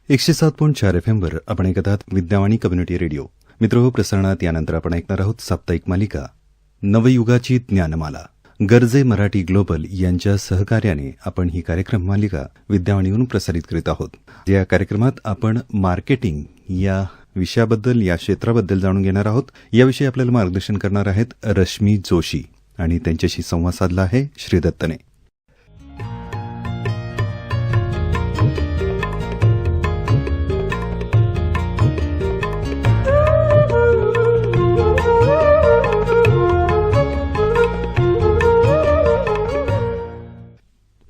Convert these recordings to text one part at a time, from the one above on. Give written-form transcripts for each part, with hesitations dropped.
107.4 FM वर आपण ऐकत आहात विद्यावाणी कम्युनिटी रेडिओ. मित्रहो, प्रसारणात यानंतर आपण ऐकणार आहोत साप्ताहिक मालिका नवयुगाची ज्ञानमाला. गरजे मराठी ग्लोबल यांच्या सहकार्याने आपण ही कार्यक्रम मालिका विद्यावाणीवरून प्रसारित करीत आहोत. या कार्यक्रमात आपण मार्केटिंग या विषयाबद्दल, या क्षेत्राबद्दल जाणून घेणार आहोत. याविषयी आपल्याला मार्गदर्शन करणार आहेत रश्मी जोशी आणि त्यांच्याशी संवाद साधला आहे श्रीदत्तने.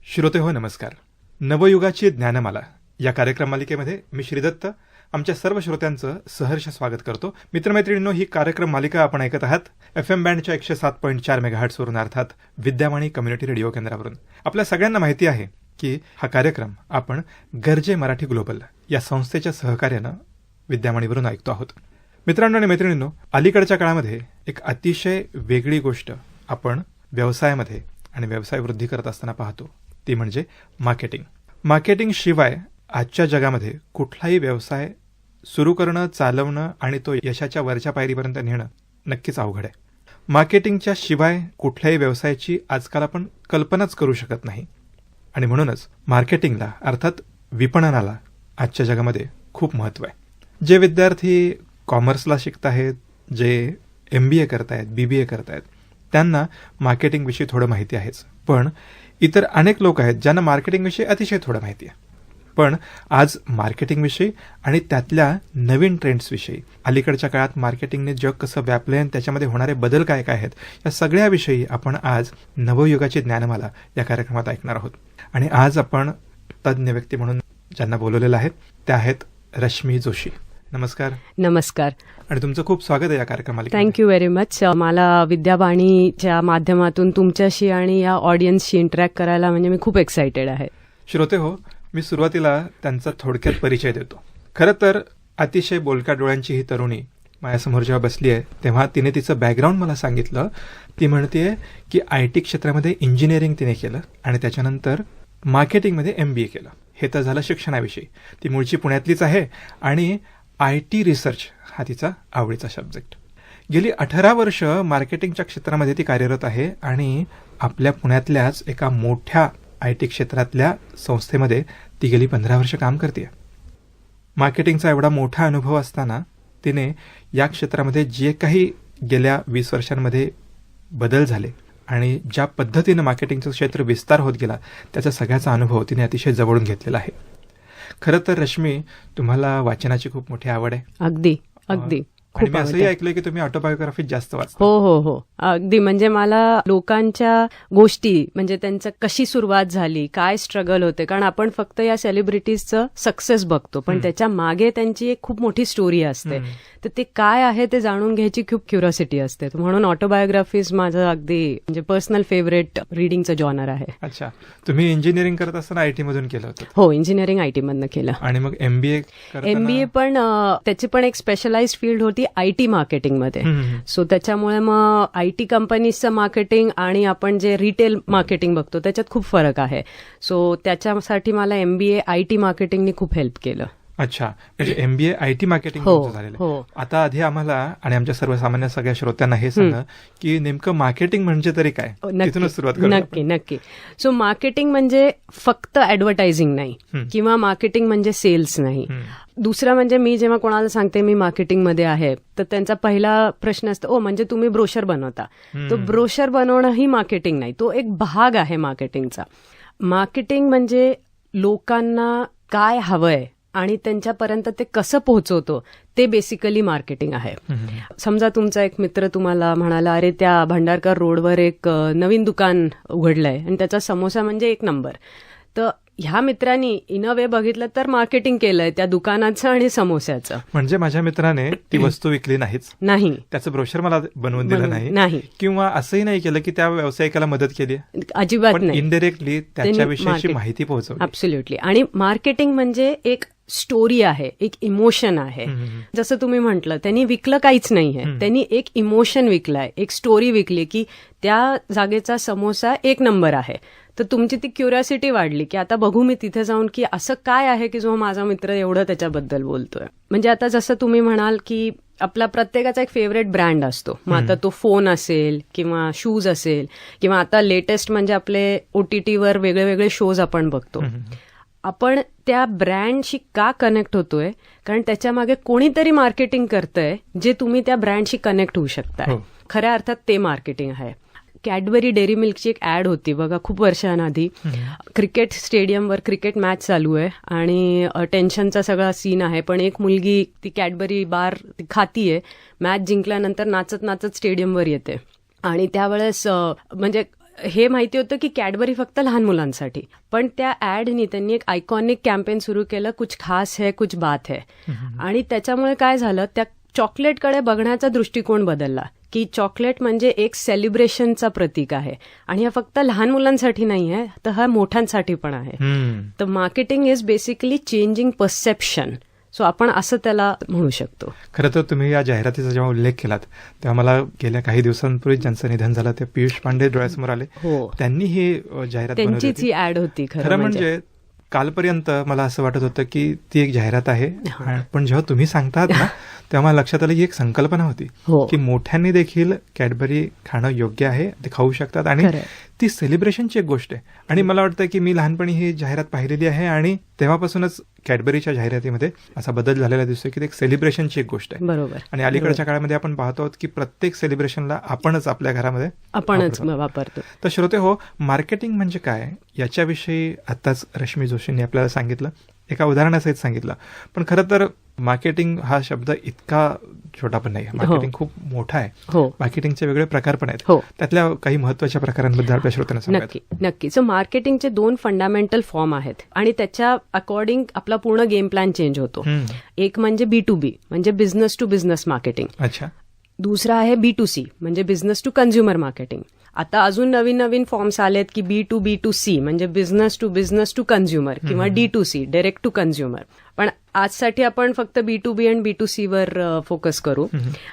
श्रोते हो, नमस्कार. नवयुगाची ज्ञानमाला या कार्यक्रम मालिकेमध्ये मी श्रीदत्त आमच्या सर्व श्रोत्यांचं सहर्ष स्वागत करतो. मित्रमैत्रिणींनो, ही कार्यक्रम मालिका आपण ऐकत आहात FM बँडच्या 107.4 मेगाहर्ट्झवरून, अर्थात विद्यावाणी कम्युनिटी रेडिओ केंद्रावरून. आपल्या सगळ्यांना माहिती आहे की हा कार्यक्रम आपण गरजे मराठी ग्लोबल या संस्थेच्या सहकार्यानं विद्यावाणीवरून ऐकतो आहोत. मित्रांनो आणि मैत्रिणींनो, अलीकडच्या काळामध्ये एक अतिशय वेगळी गोष्ट आपण व्यवसायामध्ये आणि व्यवसाय वृद्धी करत असताना पाहतो, ती म्हणजे मार्केटिंग. मार्केटिंग शिवाय आजच्या जगामध्ये कुठलाही व्यवसाय सुरू करणं, चालवणं आणि तो यशाच्या वरच्या पायरीपर्यंत नेणं नक्कीच अवघड आहे. मार्केटिंगच्या शिवाय कुठल्याही व्यवसायाची आजकाल आपण कल्पनाच करू शकत नाही. आणि म्हणूनच मार्केटिंगला, अर्थात विपणनाला आजच्या जगामध्ये खूप महत्त्व आहे. जे विद्यार्थी कॉमर्सला शिकत आहेत, जे MBA करतायत, BBA करतायत, त्यांना मार्केटिंगविषयी थोडं माहिती आहेच. पण इतर अनेक लोक आहेत ज्यांना मार्केटिंगविषयी अतिशय थोडं माहिती आहे. पण आज मार्केटिंगविषयी आणि त्यातल्या नवीन ट्रेंड्सविषयी, अलीकडच्या काळात मार्केटिंगने जग कसं व्यापलंय आणि त्याच्यामध्ये होणारे बदल काय काय आहेत, या सगळ्याविषयी आपण आज नवयुगाची ज्ञानमाला या कार्यक्रमात ऐकणार आहोत. आणि आज आपण तज्ज्ञ व्यक्ती म्हणून ज्यांना बोलवलेलं आहे त्या आहेत रश्मी जोशी. नमस्कार. नमस्कार आणि तुमचं खूप स्वागत आहे या कार्यक्रमाला. Thank you very much. मला विद्यावाणीच्या माध्यमातून तुमच्याशी आणि या ऑडियन्सशी इंटरॅक्ट करायला म्हणजे मी खूप एक्सायटेड आहे. श्रोते हो, मी सुरुवातीला त्यांचा थोडक्यात परिचय देतो. खरं तर अतिशय बोलक्या डोळ्यांची ही तरुणी माझ्यासमोर जेव्हा बसली आहे तेव्हा तिने तिचं बॅकग्राऊंड मला सांगितलं. ती म्हणते की IT क्षेत्रामध्ये इंजिनिअरिंग तिने केलं आणि त्याच्यानंतर मार्केटिंगमध्ये MBA केलं. हे तर झालं शिक्षणाविषयी. ती मूळची पुण्यातलीच आहे आणि IT रिसर्च हा तिचा आवडीचा सब्जेक्ट. गेली 18 वर्ष मार्केटिंगच्या क्षेत्रामध्ये ती कार्यरत आहे आणि आपल्या पुण्यातल्याच एका मोठ्या IT क्षेत्रातल्या संस्थेमध्ये ती गेली 15 वर्ष काम करते. मार्केटिंगचा एवढा मोठा अनुभव असताना तिने या क्षेत्रामध्ये जे काही गेल्या 20 वर्षांमध्ये बदल झाले आणि ज्या पद्धतीनं मार्केटिंगचं क्षेत्र विस्तार होत गेला, त्याचा सगळ्याचा अनुभव तिने अतिशय जवळून घेतलेला आहे. खरं तर रश्मी, तुम्हाला वाचनाची खूप मोठी आवड आहे. अगदी अगदी. आणि मी असंही ऐकलंय की तुम्ही ऑटोबायोग्राफी जास्त वाचता. हो हो हो, अगदी. म्हणजे मला लोकांच्या गोष्टी, म्हणजे त्यांचं कशी सुरुवात झाली, काय स्ट्रगल होते, कारण आपण फक्त या सेलिब्रिटीजचं सक्सेस बघतो, पण त्याच्या मागे त्यांची एक खूप मोठी स्टोरी असते. तर ते काय आहे ते जाणून घ्यायची खूप क्युरिओसिटी असते. म्हणून ऑटोबायोग्राफीज माझं अगदी म्हणजे पर्सनल फेवरेट रिडिंगचं जॉनर आहे. अच्छा, तुम्ही इंजिनिअरिंग करत असताना IT मधून केलं होतं? हो, इंजिनिअरिंग IT मधनं केलं. आणि मग MBA पण त्याची पण एक स्पेशलाइज्ड फील्ड होती IT मार्केटिंगमध्ये. सो त्याच्यामुळे मग IT कंपनीजचं मार्केटिंग आणि आपण जे रिटेल मार्केटिंग बघतो त्याच्यात खूप फरक आहे. सो त्याच्यासाठी मला MBA IT मार्केटिंगने खूप हेल्प केलं. अच्छा, म्हणजे MBA IT मार्केटिंग झालेलं. हो. आता आधी आम्हाला आणि आमच्या सर्वसामान्य सगळ्या श्रोत्यांना हे सांगा की नेमकं मार्केटिंग म्हणजे तरी काय, तिथूनच सुरुवात करू. नक्की. सो मार्केटिंग म्हणजे फक्त ऍडव्हर्टायझिंग नाही किंवा मार्केटिंग म्हणजे सेल्स नाही. दुसरं म्हणजे मी जेव्हा कोणाला सांगते मी मार्केटिंगमध्ये आहे, तर त्यांचा पहिला प्रश्न असतो, म्हणजे तुम्ही ब्रोशर बनवता. तो ब्रोशर बनवणं ही मार्केटिंग नाही, तो एक भाग आहे मार्केटिंगचा. मार्केटिंग म्हणजे लोकांना काय हवंय आणि त्यांच्यापर्यंत ते कसं पोहोचवतो, ते बेसिकली मार्केटिंग आहे. समजा तुमचा एक मित्र तुम्हाला म्हणाला, अरे त्या भंडारकर रोडवर एक नवीन दुकान उघडलंय आणि त्याचा समोसा म्हणजे एक नंबर. तर ह्या मित्रांनी इन अ वे बघितलं तर मार्केटिंग केलंय त्या दुकानाचं आणि समोस्याचं. म्हणजे माझ्या मित्राने ती वस्तू विकली नाही, त्याचं ब्रोशर मला बनवून दिलं नाही, किंवा असंही नाही केलं की त्या व्यावसायिकाला मदत केली, अजिबात नाही. इनडायरेक्टली त्याच्याविषयीची माहिती पोहोचवली. ऍब्सोल्युटली. आणि मार्केटिंग म्हणजे एक स्टोरी आहे, एक इमोशन आहे. जसं तुम्ही म्हटलं, त्यांनी विकलं काहीच नाहीये, त्यांनी एक इमोशन विकलाय, एक स्टोरी विकली की त्या जागेचा समोसा 1 नंबर आहे. तर तुमची ती क्युरिओसिटी वाढली की आता बघू मी तिथे जाऊन की असं काय आहे की जो माझा मित्र एवढं त्याच्याबद्दल बोलतोय. म्हणजे आता जसं तुम्ही म्हणाल की आपला प्रत्येकाचा एक फेवरेट ब्रँड असतो. मग आता तो फोन असेल किंवा शूज असेल किंवा आता लेटेस्ट म्हणजे आपले OTTवर वेगळे वेगळे शोज आपण बघतो. आपण त्या ब्रँडशी का कनेक्ट होतोय? कारण त्याच्या मागे कोणीतरी मार्केटिंग करतंय जे तुम्ही त्या ब्रँडशी कनेक्ट होऊ शकताय. खऱ्या अर्थात ते मार्केटिंग आहे. कॅडबरी डेअरी मिल्कची एक ऍड होती बघा खूप वर्षांआधी. क्रिकेट स्टेडियमवर क्रिकेट मॅच चालू आहे आणि टेन्शनचा सगळा सीन आहे, पण एक मुलगी ती कॅडबरी बार खातीये. मॅच जिंकल्यानंतर नाचत नाचत स्टेडियमवर येते आणि त्यावेळेस म्हणजे हे माहिती होतं की कॅडबरी फक्त लहान मुलांसाठी, पण त्या ऍडनी त्यांनी एक आयकॉनिक कॅम्पेन सुरू केलं, कुछ खास है कुछ बात है. आणि त्याच्यामुळे काय झालं, त्या चॉकलेटकडे बघण्याचा दृष्टिकोन बदलला की चॉकलेट म्हणजे एक सेलिब्रेशनचा प्रतीक आहे आणि हा फक्त लहान मुलांसाठी नाही आहे, तर हा मोठ्यांसाठी पण आहे. तर marketing is basically changing perception. So आपण असं त्याला म्हणू शकतो. खरं तर तुम्ही या जाहिरातीचा जेव्हा उल्लेख केलात तेव्हा मला गेल्या काही दिवसांपूर्वी ज्यांचं निधन झालं ते पियुष पांडे डोळ्यासमोर आले. त्यांनी ही जाहिरात त्यांचीच ही ऍड होती. खरं म्हणजे कालपर्यंत मला असं वाटत होतं की ती एक जाहिरात आहे, पण जेव्हा तुम्ही सांगतात ना तेव्हा मला लक्षात आलं की एक संकल्पना होती की मोठ्यांनी देखील कॅडबरी खाणं योग्य आहे, ते खाऊ शकतात आणि ती सेलिब्रेशनची एक गोष्ट आहे. आणि मला वाटतं की मी लहानपणी ही जाहिरात पाहिलेली आहे आणि तेव्हापासूनच कॅडबरीच्या जाहिरातीमध्ये असा बदल झालेला दिसतोय की एक सेलिब्रेशनची एक गोष्ट आहे. बरोबर. आणि अलीकडच्या काळामध्ये आपण पाहतो आहोत की प्रत्येक सेलिब्रेशनला आपणच आपल्या घरामध्ये आपणच वापरतो. तर श्रोते हो, मार्केटिंग म्हणजे काय याच्याविषयी आताच रश्मी जोशींनी आपल्याला सांगितलं, एका उदाहरणासहित सांगितलं. पण खरं तर मार्केटिंग हा शब्द इतका छोटा पण नाही. मार्केटिंग खूप मोठा आहे. मार्केटिंगचे वेगळे प्रकार पण आहेत. त्यातल्या काही महत्वाच्या प्रकारांबद्दल आपल्या श्रोत्यांना सांगा. नक्की. सो मार्केटिंगचे 2 फंडामेंटल फॉर्म आहेत आणि त्याच्या अकॉर्डिंग आपला पूर्ण गेम प्लॅन चेंज होतो. एक म्हणजे B2B म्हणजे बिझनेस टू बिझनेस मार्केटिंग. अच्छा. दुसरा आहे B2C म्हणजे बिझनेस टू कन्झ्युमर मार्केटिंग. आता अजून नवीन नवीन फॉर्म्स आलेत की B2B2C म्हणजे बिझनेस टू कन्झ्युमर किंवा D2C डायरेक्ट टू कन्झ्युमर. पण आजसाठी आपण फक्त B2B आणि B2C वर फोकस करू.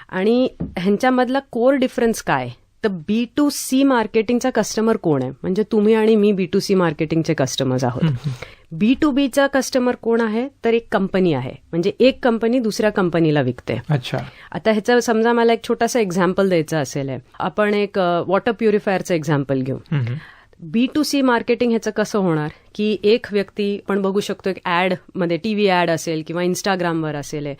आणि ह्यांच्यामधला कोर डिफरन्स काय, तर B2C मार्केटिंगचा कस्टमर कोण आहे, म्हणजे तुम्ही आणि मी B2C मार्केटिंगचे कस्टमर्स आहोत. B2Bचा कस्टमर कोण आहे, तर एक कंपनी आहे, म्हणजे एक कंपनी दुसऱ्या कंपनीला विकते. अच्छा. आता ह्याचा समजा मला एक छोटासा एक्झाम्पल द्यायचा असेल, आपण एक वॉटर प्युरिफायरचं एक्झाम्पल घेऊ. B2C मार्केटिंग ह्याचं कसं होणार की एक व्यक्ती आपण बघू शकतो, एक ऍड मध्ये टीव्ही ऍड असेल किंवा इंस्टाग्रामवर असेल,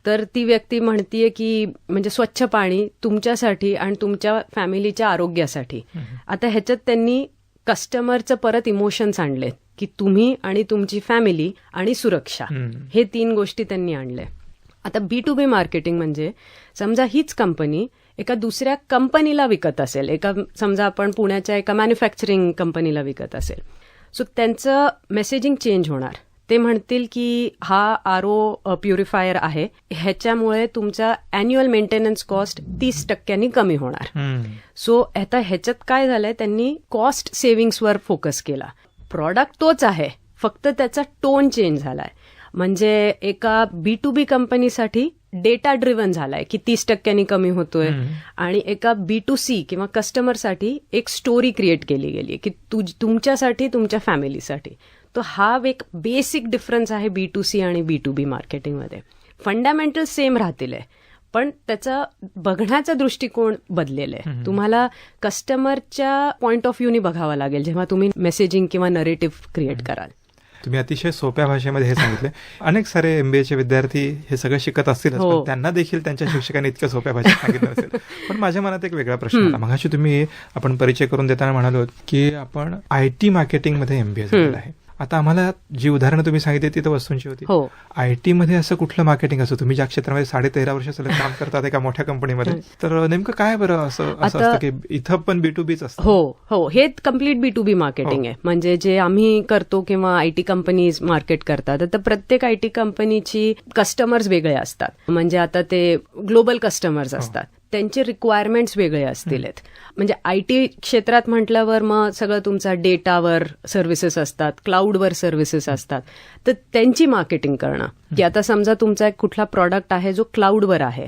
तर ती व्यक्ती म्हणतीये की म्हणजे स्वच्छ पाणी तुमच्यासाठी आणि तुमच्या फॅमिलीच्या आरोग्यासाठी. आता ह्याच्यात त्यांनी कस्टमरचं परत इमोशन्स आणले की तुम्ही आणि तुमची फॅमिली आणि सुरक्षा, हे 3 गोष्टी त्यांनी आणले. आता B2B मार्केटिंग म्हणजे समजा हीच कंपनी एका दुसऱ्या कंपनीला विकत असेल, समजा आपण पुण्याच्या एका मॅन्युफॅक्चरिंग कंपनीला विकत असेल. सो त्यांचं मेसेजिंग चेंज होणार. ते म्हणतील की हा RO प्युरिफायर आहे, ह्याच्यामुळे तुमचा अॅन्युअल मेंटेनन्स कॉस्ट 30% कमी होणार. सो आता ह्याच्यात काय झालंय, त्यांनी कॉस्ट सेव्हिंग्सवर फोकस केला. प्रॉडक्ट तोच आहे, फक्त त्याचा टोन चेंज झालाय. म्हणजे एका B2B कंपनीसाठी डेटा ड्रिव्हन झालाय की 30% कमी होतोय, आणि एका B2C किंवा कस्टमरसाठी एक स्टोरी क्रिएट केली गेली की तुमच्यासाठी, तुमच्या फॅमिलीसाठी. तो हा एक बेसिक डिफरन्स आहे B2C आणि B2B मार्केटिंगमध्ये. फंडामेंटल सेम राहतील पण त्याचा बघण्याचा दृष्टिकोन बदलेला आहे. तुम्हाला कस्टमरच्या पॉइंट ऑफ व्ह्यूनी बघावं लागेल जेव्हा तुम्ही मेसेजिंग किंवा नरेटिव्ह क्रिएट कराल. तुम्ही अतिशय सोप्या भाषेमध्ये हे सांगितले. अनेक सारे MBAचे विद्यार्थी हे सगळं शिकत असतील, त्यांना देखील त्यांच्या शिक्षकांनी इतक्या सोप्या भाषेत सांगितलं असेल. पण माझ्या मनात एक वेगळा प्रश्न आला. मगाशी आपण परिचय करून देताना म्हणालो की आपण IT मार्केटिंगमध्ये MBA झालेला आहे. आता आम्हाला जी उदाहरणं तुम्ही सांगितली ती तर वस्तूंची होती. IT मध्ये असं कुठलं मार्केटिंग असतं, तुम्ही ज्या क्षेत्रामध्ये 13.5 वर्ष सलग काम करतात एका मोठ्या कंपनीमध्ये, तर नेमकं काय बरं असं असतं की इथं पण B2Bच असतं? हो, हे कम्प्लीट B2B मार्केटिंग आहे. म्हणजे जे आम्ही करतो किंवा IT कंपनीज मार्केट करतात, तर प्रत्येक IT कंपनीची कस्टमर्स वेगळे असतात. म्हणजे आता ते ग्लोबल कस्टमर्स असतात, त्यांचे रिक्वायरमेंट्स वेगळे असतील. म्हणजे IT क्षेत्रात म्हटल्यावर मग सगळं तुमचा डेटावर सर्व्हिसेस असतात, क्लाउडवर सर्व्हिसेस असतात, तर त्यांची मार्केटिंग करणं, की आता समजा तुमचा एक कुठला प्रॉडक्ट आहे जो क्लाउडवर आहे,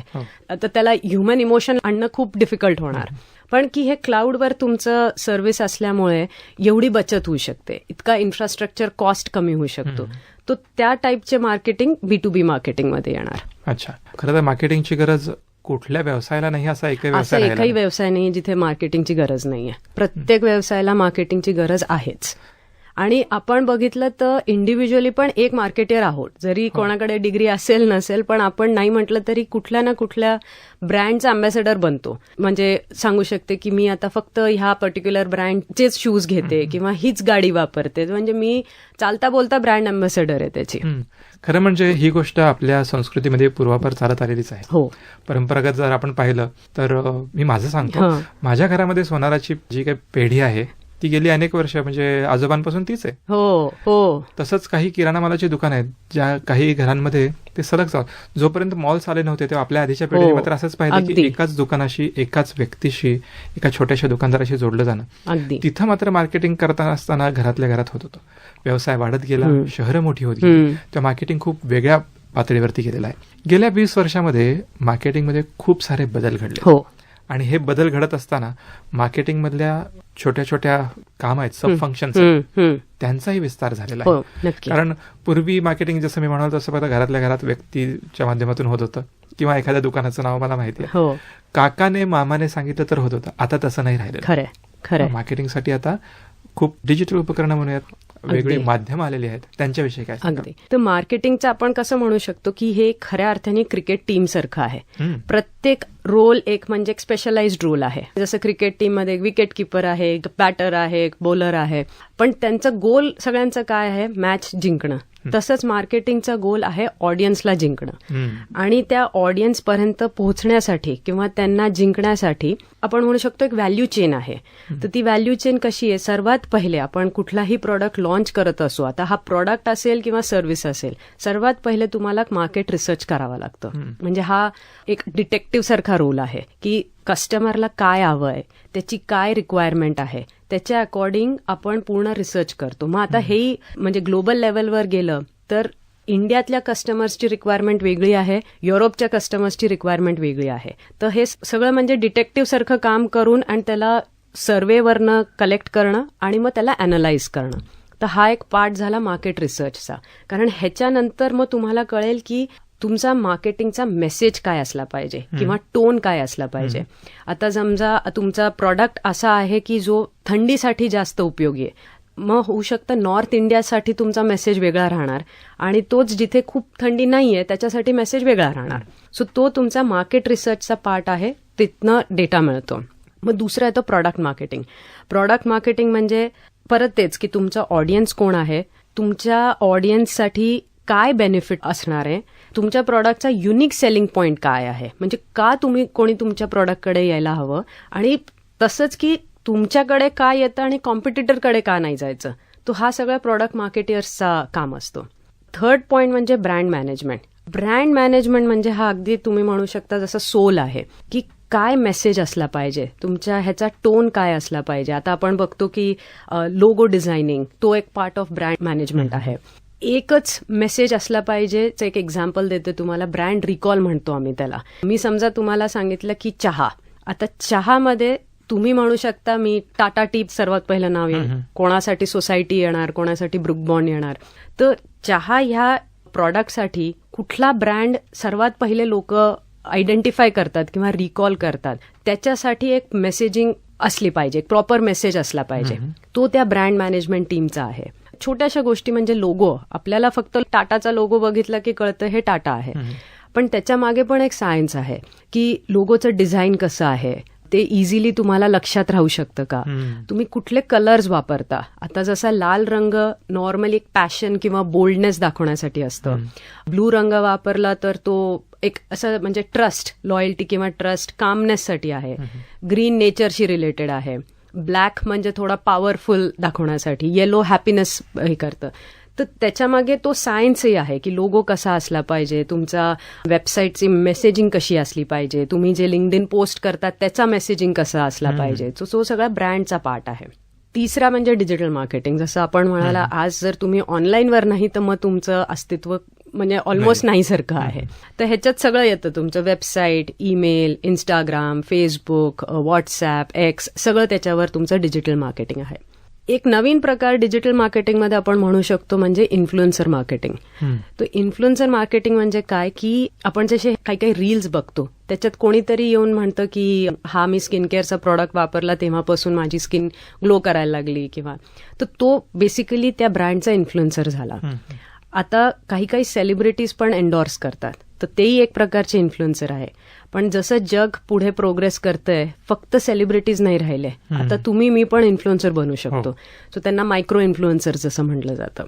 तर त्याला ह्युमन इमोशन आणणं खूप डिफिकल्ट होणार. पण की हे क्लाउडवर तुमचं सर्व्हिस असल्यामुळे एवढी बचत होऊ शकते, इतका इन्फ्रास्ट्रक्चर कॉस्ट कमी होऊ शकतो, तो त्या टाईपचे मार्केटिंग B2B मार्केटिंगमध्ये येणार. अच्छा, खरं तर मार्केटिंगची गरज कुठल्या व्यवसायाला नाही असा एकही व्यवसाय नाही जिथे मार्केटिंगची गरज नाहीये. प्रत्येक व्यवसायाला मार्केटिंगची गरज आहेच. आणि आपण बघितलं तर इंडिव्हिज्युअली पण एक मार्केटियर आहोत, जरी कोणाकडे डिग्री असेल नसेल, पण आपण नाही म्हटलं तरी कुठल्या ना कुठल्या ब्रँडचा अँबॅसेडर बनतो. म्हणजे सांगू शकते की मी आता फक्त ह्या पर्टिक्युलर ब्रँडचेच शूज घेते किंवा हीच गाडी वापरते, म्हणजे मी चालता बोलता ब्रँड अँबॅसेडर आहे त्याची. खरं म्हणजे ही गोष्ट आपल्या संस्कृतीमध्ये पूर्वापार चालत आलेलीच आहे. हो, परंपरागत जर आपण पाहिलं तर मी माझं सांगतो, माझ्या घरामध्ये सोनाराची जी काही पेढी आहे ती गेली अनेक वर्ष, म्हणजे आजोबांपासून तीच आहे. हो हो. तसंच काही किराणा मालाची दुकान आहेत ज्या काही घरांमध्ये ते सलग चालू. जोपर्यंत मॉल्स आले नव्हते तेव्हा आपल्या आधीच्या पिढीने मात्र असंच पाहिलं की एकाच दुकानाशी, एकाच व्यक्तीशी, एका छोट्याशा दुकानदाराशी जोडलं जाणं. तिथं मात्र मार्केटिंग करताना असताना घरातल्या घरात होत होतं. व्यवसाय वाढत गेला, शहरं मोठी होत गेली, त्या मार्केटिंग खूप वेगळ्या पातळीवरती गेलेलं आहे. गेल्या 20 वर्षामध्ये मार्केटिंगमध्ये खूप सारे बदल घडले. हो. आणि हे बदल घडत असताना मार्केटिंग मधल्या छोट्या छोट्या काम आहेत, सब फंक्शन, त्यांचाही विस्तार झालेला आहे. कारण पूर्वी मार्केटिंग जसं मी म्हणाल तसं फक्त घरातल्या घरात व्यक्तीच्या माध्यमातून होत होतं, किंवा एखाद्या दुकानाचं नाव मला माहिती आहे, काकाने मामाने सांगितलं तर होत होतं. आता तसं नाही राहिलं. खरं. मार्केटिंगसाठी आता खूप डिजिटल उपकरणं म्हणूयात, वेगळी माध्यम आलेली आहेत, त्यांच्याविषयी काय? अगदी. तर मार्केटिंगचं आपण कसं म्हणू शकतो की हे खऱ्या अर्थाने क्रिकेट टीम सारखं आहे. प्रत्येक रोल एक म्हणजे एक स्पेशलाइज्ड रोल आहे. जसं क्रिकेट टीम मध्ये एक विकेट किपर आहे, एक बॅटर आहे, एक बॉलर आहे, पण त्यांचं गोल सगळ्यांचं काय आहे? मॅच जिंकणं. तसंच मार्केटिंगचा गोल आहे ऑडियन्सला जिंकणं. आणि त्या ऑडियन्स पर्यंत पोहोचण्यासाठी किंवा त्यांना जिंकण्यासाठी आपण म्हणू शकतो एक व्हॅल्यू चेन आहे. तर ती व्हॅल्यू चेन कशी आहे? सर्वात पहिले आपण कुठलाही प्रॉडक्ट लॉन्च करत असू, आता हा प्रॉडक्ट असेल किंवा सर्व्हिस असेल, सर्वात पहिले तुम्हाला मार्केट रिसर्च करावा लागतं. म्हणजे हा एक डिटेक्टिव्ह सारखा रोल आहे की कस्टमरला काय हवंय, त्याची काय रिक्वायरमेंट आहे, त्याच्या अकॉर्डिंग आपण पूर्ण रिसर्च करतो. मग आता हेही म्हणजे ग्लोबल लेवलवर गेलं तर इंडियातल्या कस्टमर्सची रिक्वायरमेंट वेगळी आहे, युरोपच्या कस्टमर्सची रिक्वायरमेंट वेगळी आहे. तर हे सगळं म्हणजे डिटेक्टिव्ह सारखं काम करून आणि त्याला सर्व्हेवरनं कलेक्ट करणं आणि मग त्याला अॅनलाइज करणं. तर हा एक पार्ट झाला मार्केट रिसर्चचा. कारण ह्याच्यानंतर मग तुम्हाला कळेल की तुमचा मार्केटिंगचा मेसेज काय असला पाहिजे किंवा टोन काय असला पाहिजे. आता समजा तुमचा प्रॉडक्ट असा आहे की जो थंडीसाठी जास्त उपयोगी आहे, मग होऊ शकतं नॉर्थ इंडियासाठी तुमचा मेसेज वेगळा राहणार आणि तोच जिथे खूप थंडी नाहीये त्याच्यासाठी मेसेज वेगळा राहणार. सो तो तुमचा मार्केट रिसर्चचा पार्ट आहे, तिथनं डेटा मिळतो. मग दुसरं येतो प्रॉडक्ट मार्केटिंग. प्रॉडक्ट मार्केटिंग म्हणजे परत तेच की तुमचा ऑडियन्स कोण आहे, तुमच्या ऑडियन्ससाठी काय बेनिफिट असणार आहे, तुमच्या प्रॉडक्टचा युनिक सेलिंग पॉईंट काय आहे, म्हणजे का तुम्ही कोणी तुमच्या प्रॉडक्टकडे यायला हवं, आणि तसंच की तुमच्याकडे का येतं आणि कॉम्पिटिटरकडे का नाही जायचं. तो हा सगळा प्रॉडक्ट मार्केटियर्सचा काम असतो. थर्ड पॉईंट म्हणजे ब्रँड मॅनेजमेंट. ब्रँड मॅनेजमेंट म्हणजे हा अगदी तुम्ही म्हणू शकता जसं सोल आहे की काय मेसेज असला पाहिजे, तुमच्या ह्याचा टोन काय असला पाहिजे. आता आपण बघतो की लोगो डिझायनिंग तो एक पार्ट ऑफ ब्रँड मॅनेजमेंट आहे. एकच मेसेज असला पाहिजे. एक एक्झाम्पल देते तुम्हाला, ब्रँड रिकॉल म्हणतो आम्ही त्याला. मी समजा तुम्हाला सांगितलं की चहा, आता चहामध्ये तुम्ही म्हणू शकता मी टाटा टी सर्वात पहिलं नाव येईल, कोणासाठी सोसायटी येणार, कोणासाठी ब्रुक बॉन्ड येणार. तर चहा ह्या प्रॉडक्टसाठी कुठला ब्रँड सर्वात पहिले लोक आयडेंटिफाय करतात किंवा रिकॉल करतात, त्याच्यासाठी एक मेसेजिंग असली पाहिजे, एक प्रॉपर मेसेज असला पाहिजे. तो त्या ब्रँड मॅनेजमेंट टीमचा आहे. छोट्याशा गोष्टी म्हणजे लोगो. आपल्याला फक्त टाटाचा लोगो बघितला की कळतं हे टाटा आहे, पण त्याच्या मागे पण एक सायन्स आहे की लोगोचं डिझाईन कसं आहे, ते इझिली तुम्हाला लक्षात राहू शकतं का, तुम्ही कुठले कलर्स वापरता. आता जसा लाल रंग नॉर्मली एक पॅशन किंवा बोल्डनेस दाखवण्यासाठी असतं, ब्लू रंग वापरला तर तो एक असं म्हणजे ट्रस्ट, लॉयल्टी किंवा ट्रस्ट, कामनेससाठी आहे. ग्रीन नेचरशी रिलेटेड आहे. ब्लॅक म्हणजे थोडा पॉवरफुल दाखवण्यासाठी. येलो हॅपीनेस हे करतं. तर त्याच्यामागे तो सायन्सही आहे की लोगो कसा असला पाहिजे, तुमचा वेबसाईटची मेसेजिंग कशी असली पाहिजे, तुम्ही जे लिंक्डइन पोस्ट करतात त्याचा मेसेजिंग कसा असला पाहिजे, तो सगळा ब्रँडचा पार्ट आहे. तिसरा म्हणजे डिजिटल मार्केटिंग. जसं आपण म्हणाला, आज जर तुम्ही ऑनलाईनवर नाही तर मग तुमचं अस्तित्व म्हणजे ऑलमोस्ट नाहीसारखं आहे. तर ह्याच्यात सगळं येतं, तुमचं website, email, Instagram, Facebook, WhatsApp, x, सगळं त्याच्यावर तुमचं डिजिटल मार्केटिंग आहे. एक नवीन प्रकार डिजिटल मार्केटिंगमध्ये आपण म्हणू शकतो म्हणजे इन्फ्लुएन्सर मार्केटिंग. तर इन्फ्लुएन्सर मार्केटिंग म्हणजे काय, की आपण जसे काही काही रील्स बघतो त्याच्यात कोणीतरी येऊन म्हणतं की हा मी स्किन केअरचा प्रॉडक्ट वापरला तेव्हापासून माझी स्किन ग्लो करायला लागली, किंवा तर तो बेसिकली त्या ब्रँडचा इन्फ्लुएन्सर झाला. आता काही काही सेलिब्रिटीज पण एन्डॉर्स करतात, तर तेही एक प्रकारचे इन्फ्लुएन्सर आहे. पण जसं जग पुढे प्रोग्रेस करतंय, फक्त सेलिब्रिटीज नाही राहिले, आता तुम्ही मी पण इन्फ्लुएन्सर बनू शकतो. सो त्यांना मायक्रो इन्फ्लुएन्सर जसं म्हटलं जातं.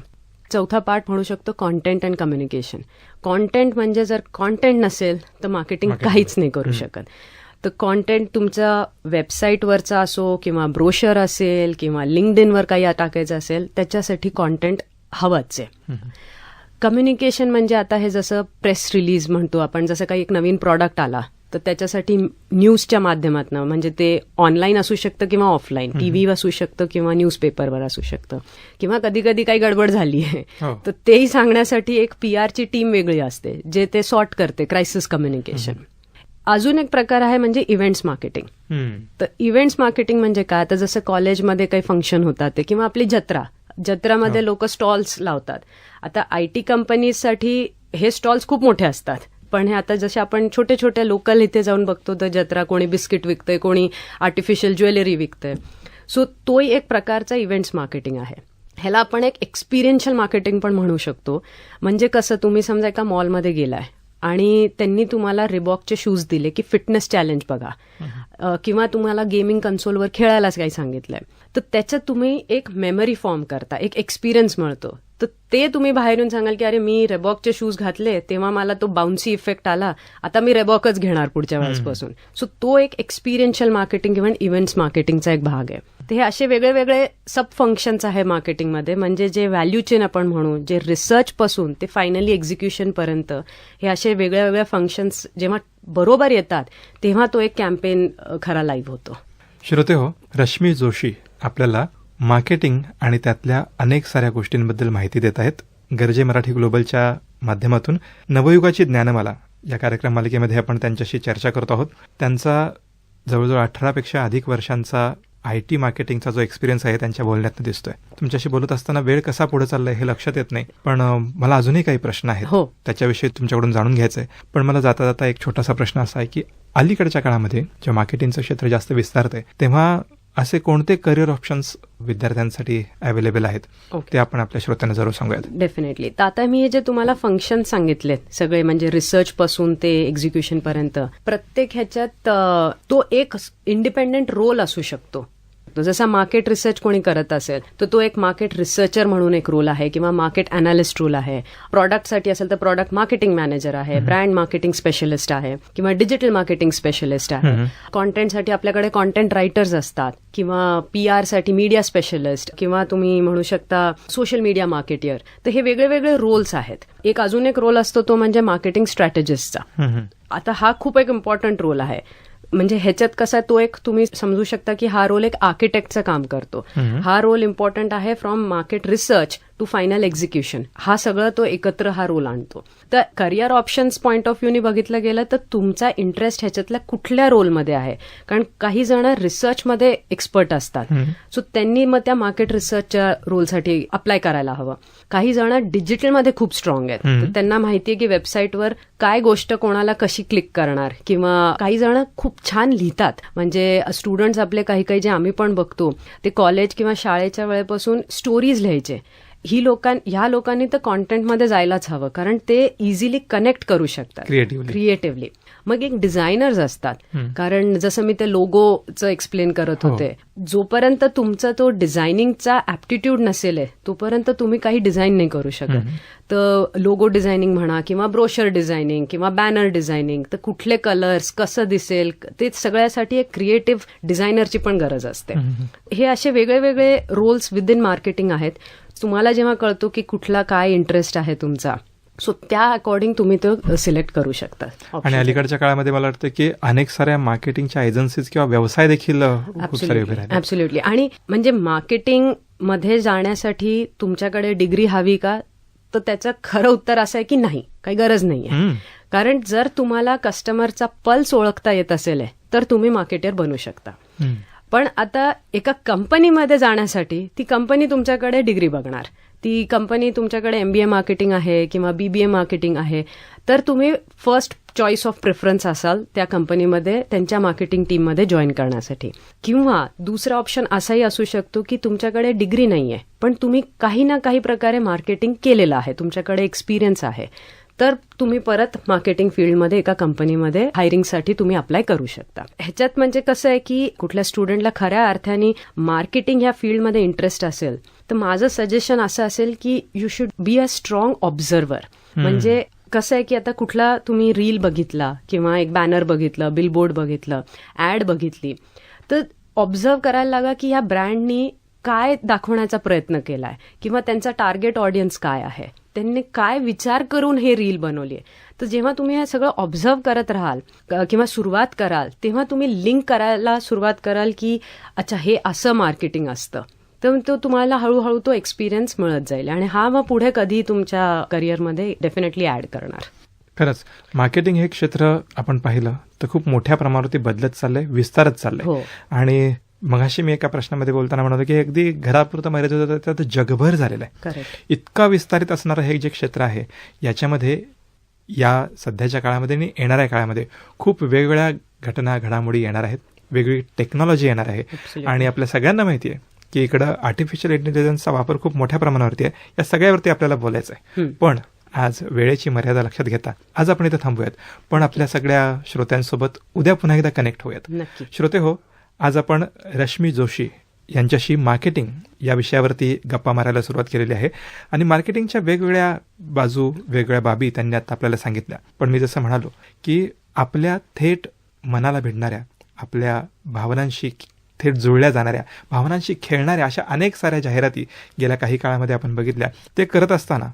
चौथा पार्ट म्हणू शकतो कॉन्टेंट अँड कम्युनिकेशन. कॉन्टेंट म्हणजे जर कॉन्टेंट नसेल तर मार्केटिंग काहीच नाही करू शकत. तर कॉन्टेंट तुमचा वेबसाईटवरचा असो किंवा ब्रोशर असेल किंवा लिंक्डइनवर काही टाकायचं असेल, त्याच्यासाठी कॉन्टेंट हवंच आहे. कम्युनिकेशन म्हणजे आता हे जसं प्रेस रिलीज म्हणतो आपण, जसं काही एक नवीन प्रॉडक्ट आला तर त्याच्यासाठी न्यूजच्या माध्यमातून, म्हणजे ते ऑनलाईन असू शकतं किंवा ऑफलाईन, टीव्ही असू शकतं किंवा न्यूजपेपरवर असू शकतं, किंवा कधी कधी काही गडबड झाली आहे तर तेही सांगण्यासाठी एक PR ची टीम वेगळी असते जे ते सॉर्ट करते, क्रायसिस कम्युनिकेशन. अजून एक प्रकार आहे म्हणजे इव्हेंट्स मार्केटिंग. तर इव्हेंट्स मार्केटिंग म्हणजे काय, आता जसं कॉलेजमध्ये काही फंक्शन होतात किंवा आपली जत्रामध्ये लोक स्टॉल्स लावतात. आता IT कंपनीसाठी हे स्टॉल्स खूप मोठे असतात, पण हे आता जसे आपण छोटे छोटे लोकल इथे जाऊन बघतो तर जत्रा, कोणी बिस्किट विकतंय, कोणी आर्टिफिशियल ज्वेलरी विकतंय. सो तोही एक प्रकारचा इव्हेंट्स मार्केटिंग आहे. ह्याला आपण एक एक्सपिरियन्शियल मार्केटिंग पण म्हणू शकतो. म्हणजे कसं, तुम्ही समजा एका मॉलमध्ये गेलाय आणि त्यांनी तुम्हाला रिबॉकचे शूज दिले की फिटनेस चॅलेंज बघा, किंवा तुम्हाला गेमिंग कन्सोलवर खेळायलाच काही सांगितलंय, तर त्याच्यात तुम्ही एक मेमरी फॉर्म करता, एक एक्सपिरियन्स मिळतो. तर ते तुम्ही बाहेरून सांगाल की अरे मी रेबॉकचे शूज घातले तेव्हा मला तो बाउन्सी इफेक्ट आला, आता मी रेबॉकच घेणार पुढच्या वेळेसपासून. सो तो एक एक्सपिरियन्शियल मार्केटिंग किंवा इव्हेंट्स मार्केटिंगचा एक भाग आहे. तर हे असे वेगळे वेगळे सब फंक्शन्स आहे मार्केटिंगमध्ये, म्हणजे जे व्हॅल्यू चेन आपण म्हणू, जे रिसर्च पासून ते फायनली एक्झिक्युशन पर्यंत, हे असे वेगळ्या वेगळ्या फंक्शन्स जेव्हा बरोबर येतात तेव्हा तो एक कॅम्पेन खरा लाईव्ह होतो. श्रोते हो, रश्मी जोशी आपल्याला मार्केटिंग आणि त्यातल्या अनेक साऱ्या गोष्टींबद्दल माहिती देत आहेत. गरजे मराठी ग्लोबलच्या माध्यमातून नवयुगाची ज्ञानमाला या कार्यक्रम मालिकेमध्ये आपण त्यांच्याशी चर्चा करतो आहोत. त्यांचा जवळजवळ 18पेक्षा अधिक वर्षांचा IT मार्केटिंगचा जो एक्सपिरियन्स आहे त्यांच्या बोलण्यात दिसतोय. तुमच्याशी बोलत असताना वेळ कसा पुढे चाललाय हे लक्षात येत नाही, पण मला अजूनही काही प्रश्न आहेत, त्याच्याविषयी तुमच्याकडून जाणून घ्यायचंय. पण मला जाता जाता एक छोटासा प्रश्न असा आहे की अलीकडच्या काळामध्ये जेव्हा मार्केटिंगचं क्षेत्र जास्त विस्तारतंय तेव्हा असे कोणते करिअर ऑप्शन्स विद्यार्थ्यांसाठी अवेलेबल आहेत ते आपण आपल्या श्रोत्यांना जरूर सांगूयात. डेफिनेटली. तर आता मी हे जे तुम्हाला फंक्शन सांगितलेत सगळे, म्हणजे रिसर्च पासून ते एक्झिक्युशन पर्यंत, प्रत्येक ह्याच्यात तो एक इंडिपेंडेंट रोल असू शकतो. जसा मार्केट रिसर्च कोणी करत असेल तर तो एक मार्केट रिसर्चर म्हणून एक रोल आहे, किंवा मार्केट अनालिस्ट रोल आहे. प्रॉडक्टसाठी असेल तर प्रॉडक्ट मार्केटिंग मॅनेजर आहे, ब्रँड मार्केटिंग स्पेशलिस्ट आहे, किंवा डिजिटल मार्केटिंग स्पेशलिस्ट आहे. कॉन्टेंटसाठी आपल्याकडे कॉन्टेंट रायटर्स असतात, किंवा PR साठी मीडिया स्पेशलिस्ट, किंवा तुम्ही म्हणू शकता सोशल मीडिया मार्केटियर. तर हे वेगळे वेगळे रोल्स आहेत. एक अजून एक रोल असतो तो म्हणजे मार्केटिंग स्ट्रॅटेजिस्टचा. आता हा खूप एक इम्पॉर्टंट रोल आहे. म्हणजे ह्याच्यात कसा, तो एक तुम्ही समजू शकता की हा रोल एक आर्किटेक्टचं काम करतो. हा रोल इम्पॉर्टंट आहे from market research to final execution. हा सगळं तो एकत्र हा रोल आणतो. तर करिअर ऑप्शन्स पॉईंट ऑफ व्ह्यूनी बघितलं गेलं तर तुमचा इंटरेस्ट ह्याच्यातल्या कुठल्या रोलमध्ये आहे. कारण काही जण रिसर्चमध्ये एक्सपर्ट असतात, सो त्यांनी मग त्या मार्केट रिसर्चच्या रोलसाठी अप्लाय करायला हवं. काही जण डिजिटलमध्ये खूप स्ट्रॉंग आहेत, तर त्यांना माहिती आहे की वेबसाईटवर काय गोष्ट कोणाला कशी क्लिक करणार. किंवा काही जण खूप छान लिहितात, म्हणजे स्टुडंट्स आपले काही काही जे आम्ही पण बघतो ते कॉलेज किंवा शाळेच्या वेळेपासून स्टोरीज लिहायचे. ह्या लोकांनी तर कॉन्टेंटमध्ये जायलाच हवं, कारण ते इझिली कनेक्ट करू शकतात क्रिएटिव्हली. मग एक डिझायनर्स असतात, कारण जसं मी ते लोगोचं एक्सप्लेन करत होते, जोपर्यंत तुमचा तो डिझायनिंगचा ऍप्टिट्यूड नसेल तोपर्यंत तुम्ही काही डिझाईन नाही करू शकत. तर लोगो डिझायनिंग म्हणा, किंवा ब्रोशर डिझायनिंग, किंवा बॅनर डिझायनिंग, तर कुठले कलर्स, कसं दिसेल, ते सगळ्यासाठी एक क्रिएटिव्ह डिझायनरची पण गरज असते. हे असे वेगळे वेगळे रोल्स विद इन मार्केटिंग आहेत. तुम्हाला जेव्हा कळतो की कुठला काय इंटरेस्ट आहे तुमचा, सो त्या अकॉर्डिंग तुम्ही तो सिलेक्ट करू शकता. आणि अलीकडच्या काळामध्ये मला वाटतं की अनेक साऱ्या मार्केटिंगच्या एजन्सीज किंवा व्यवसाय देखील खूप सारे उभे राहिले. ऍब्सोल्युटली. आणि म्हणजे मार्केटिंग मध्ये जाण्यासाठी तुमच्याकडे डिग्री हवी का, तर त्याचं खरं उत्तर असं आहे की नाही, काही गरज नाहीये. कारण जर तुम्हाला कस्टमरचा पल्स ओळखता येत असेल तर तुम्ही मार्केटर बनू शकता. पण आता एका कंपनीमध्ये जाण्यासाठी ती कंपनी तुमच्याकडे डिग्री बघणार. ती कंपनी तुमच्याकडे MBA मार्केटिंग आहे किंवा BBA मार्केटिंग आहे, तर तुम्ही फर्स्ट चॉईस ऑफ प्रेफरन्स असाल त्या कंपनीमध्ये त्यांच्या मार्केटिंग टीममध्ये जॉईन करण्यासाठी. किंवा दुसरा ऑप्शन असाही असू शकतो की तुमच्याकडे डिग्री नाहीये, पण तुम्ही काही ना काही प्रकारे मार्केटिंग केलेलं आहे, तुमच्याकडे एक्सपिरियन्स आहे, तर तुम्ही परत मार्केटिंग फील्डमध्ये एका कंपनीमध्ये हायरिंगसाठी तुम्ही अप्लाय करू शकता. ह्याच्यात म्हणजे कसं आहे की कुठल्या स्टुडंटला खऱ्या अर्थाने मार्केटिंग ह्या फील्डमध्ये इंटरेस्ट असेल तर माझं सजेशन असं असेल की you should be a strong observer. म्हणजे कसं आहे की आता कुठला तुम्ही रील बघितला किंवा एक बॅनर बघितलं, बिलबोर्ड बघितलं, ऍड बघितली, तर ऑब्झर्व्ह करायला लागा की ह्या ब्रँडनी काय दाखवण्याचा प्रयत्न केलाय किंवा त्यांचा टार्गेट ऑडियन्स काय आहे, त्यांनी काय विचार करून हे रील बनवली आहे. तर जेव्हा तुम्ही हे सगळं ऑब्झर्व्ह करत राहाल किंवा सुरुवात कराल, तेव्हा तुम्ही लिंक करायला सुरुवात कराल की अच्छा हे असं मार्केटिंग असतं. तर तो तुम्हाला हळूहळू तो एक्सपिरियन्स मिळत जाईल आणि हा मग पुढे कधी तुमच्या करिअरमध्ये डेफिनेटली ऍड करणार. खरंच मार्केटिंग हे क्षेत्र आपण पाहिलं तर खूप मोठ्या प्रमाणावरती बदलत चाललंय, विस्तारत चाललंय. आणि मगाशी मी एका प्रश्नामध्ये बोलताना म्हणालो की अगदी घरापुरतं मर्यादित होतं, तर जगभर झालेलं आहे. इतका विस्तारित असणारं हे जे क्षेत्र आहे, याच्यामध्ये या सध्याच्या काळामध्ये आणि येणाऱ्या काळामध्ये खूप वेगवेगळ्या घटना घडामोडी येणार आहेत, वेगळी टेक्नॉलॉजी येणार आहे. आणि आपल्या सगळ्यांना माहिती आहे की इकडं आर्टिफिशियल इंटेलिजन्सचा वापर खूप मोठ्या प्रमाणावरती आहे. या सगळ्यावरती आपल्याला बोलायचं आहे. पण आज वेळेची मर्यादा लक्षात घेता आज आपण इथं थांबूयात, पण आपल्या सगळ्या श्रोत्यांसोबत उद्या पुन्हा एकदा कनेक्ट होऊयात. श्रोते हो, आज आपण रश्मी जोशी यांच्याशी मार्केटिंग या विषयावरती गप्पा मारायला सुरुवात केलेली आहे. आणि मार्केटिंगच्या वेगवेगळ्या बाजू, वेगवेगळ्या बाबी त्यांनी आता आपल्याला सांगितल्या. पण मी जसं म्हणालो की आपल्या थेट मनाला भिडणाऱ्या, आपल्या भावनांशी थेट जुळल्या जाणाऱ्या, भावनांशी खेळणाऱ्या अशा अनेक साऱ्या जाहिराती गेल्या काही काळामध्ये आपण बघितल्या. ते करत असताना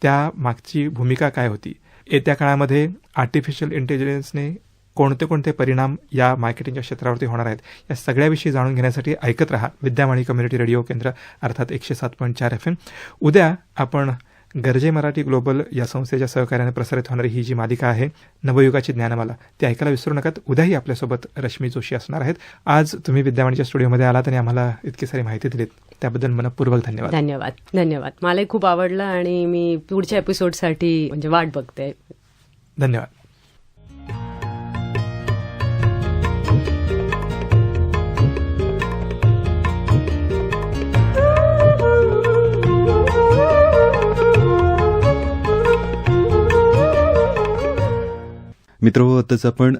त्या मागची भूमिका काय होती, येत्या काळामध्ये आर्टिफिशियल इंटेलिजन्सने कोणते कोणते परिणाम या मार्केटिंगच्या क्षेत्रावरती होणार आहेत, या सगळ्याविषयी जाणून घेण्यासाठी ऐकत रहा विद्यावाणी कम्युनिटी रेडिओ केंद्र, अर्थात 107.4 FM. उद्या आपण गरजे मराठी ग्लोबल या संस्थेच्या सहकार्याने प्रसारित होणारी ही जी मालिका आहे नवयुगाची ज्ञानमाला, ती ऐकायला विसरू नका. उद्याही आपल्यासोबत रश्मी जोशी असणार आहेत. आज तुम्ही विद्यावाणीच्या स्टुडिओमध्ये आलात आणि आम्हाला इतकी सारी माहिती दिलीत, त्याबद्दल मनपूर्वक धन्यवाद. धन्यवाद. धन्यवाद. मलाही खूप आवडलं आणि मी पुढच्या एपिसोडसाठी म्हणजे वाट बघते. धन्यवाद. मित्रहो, आताच आपण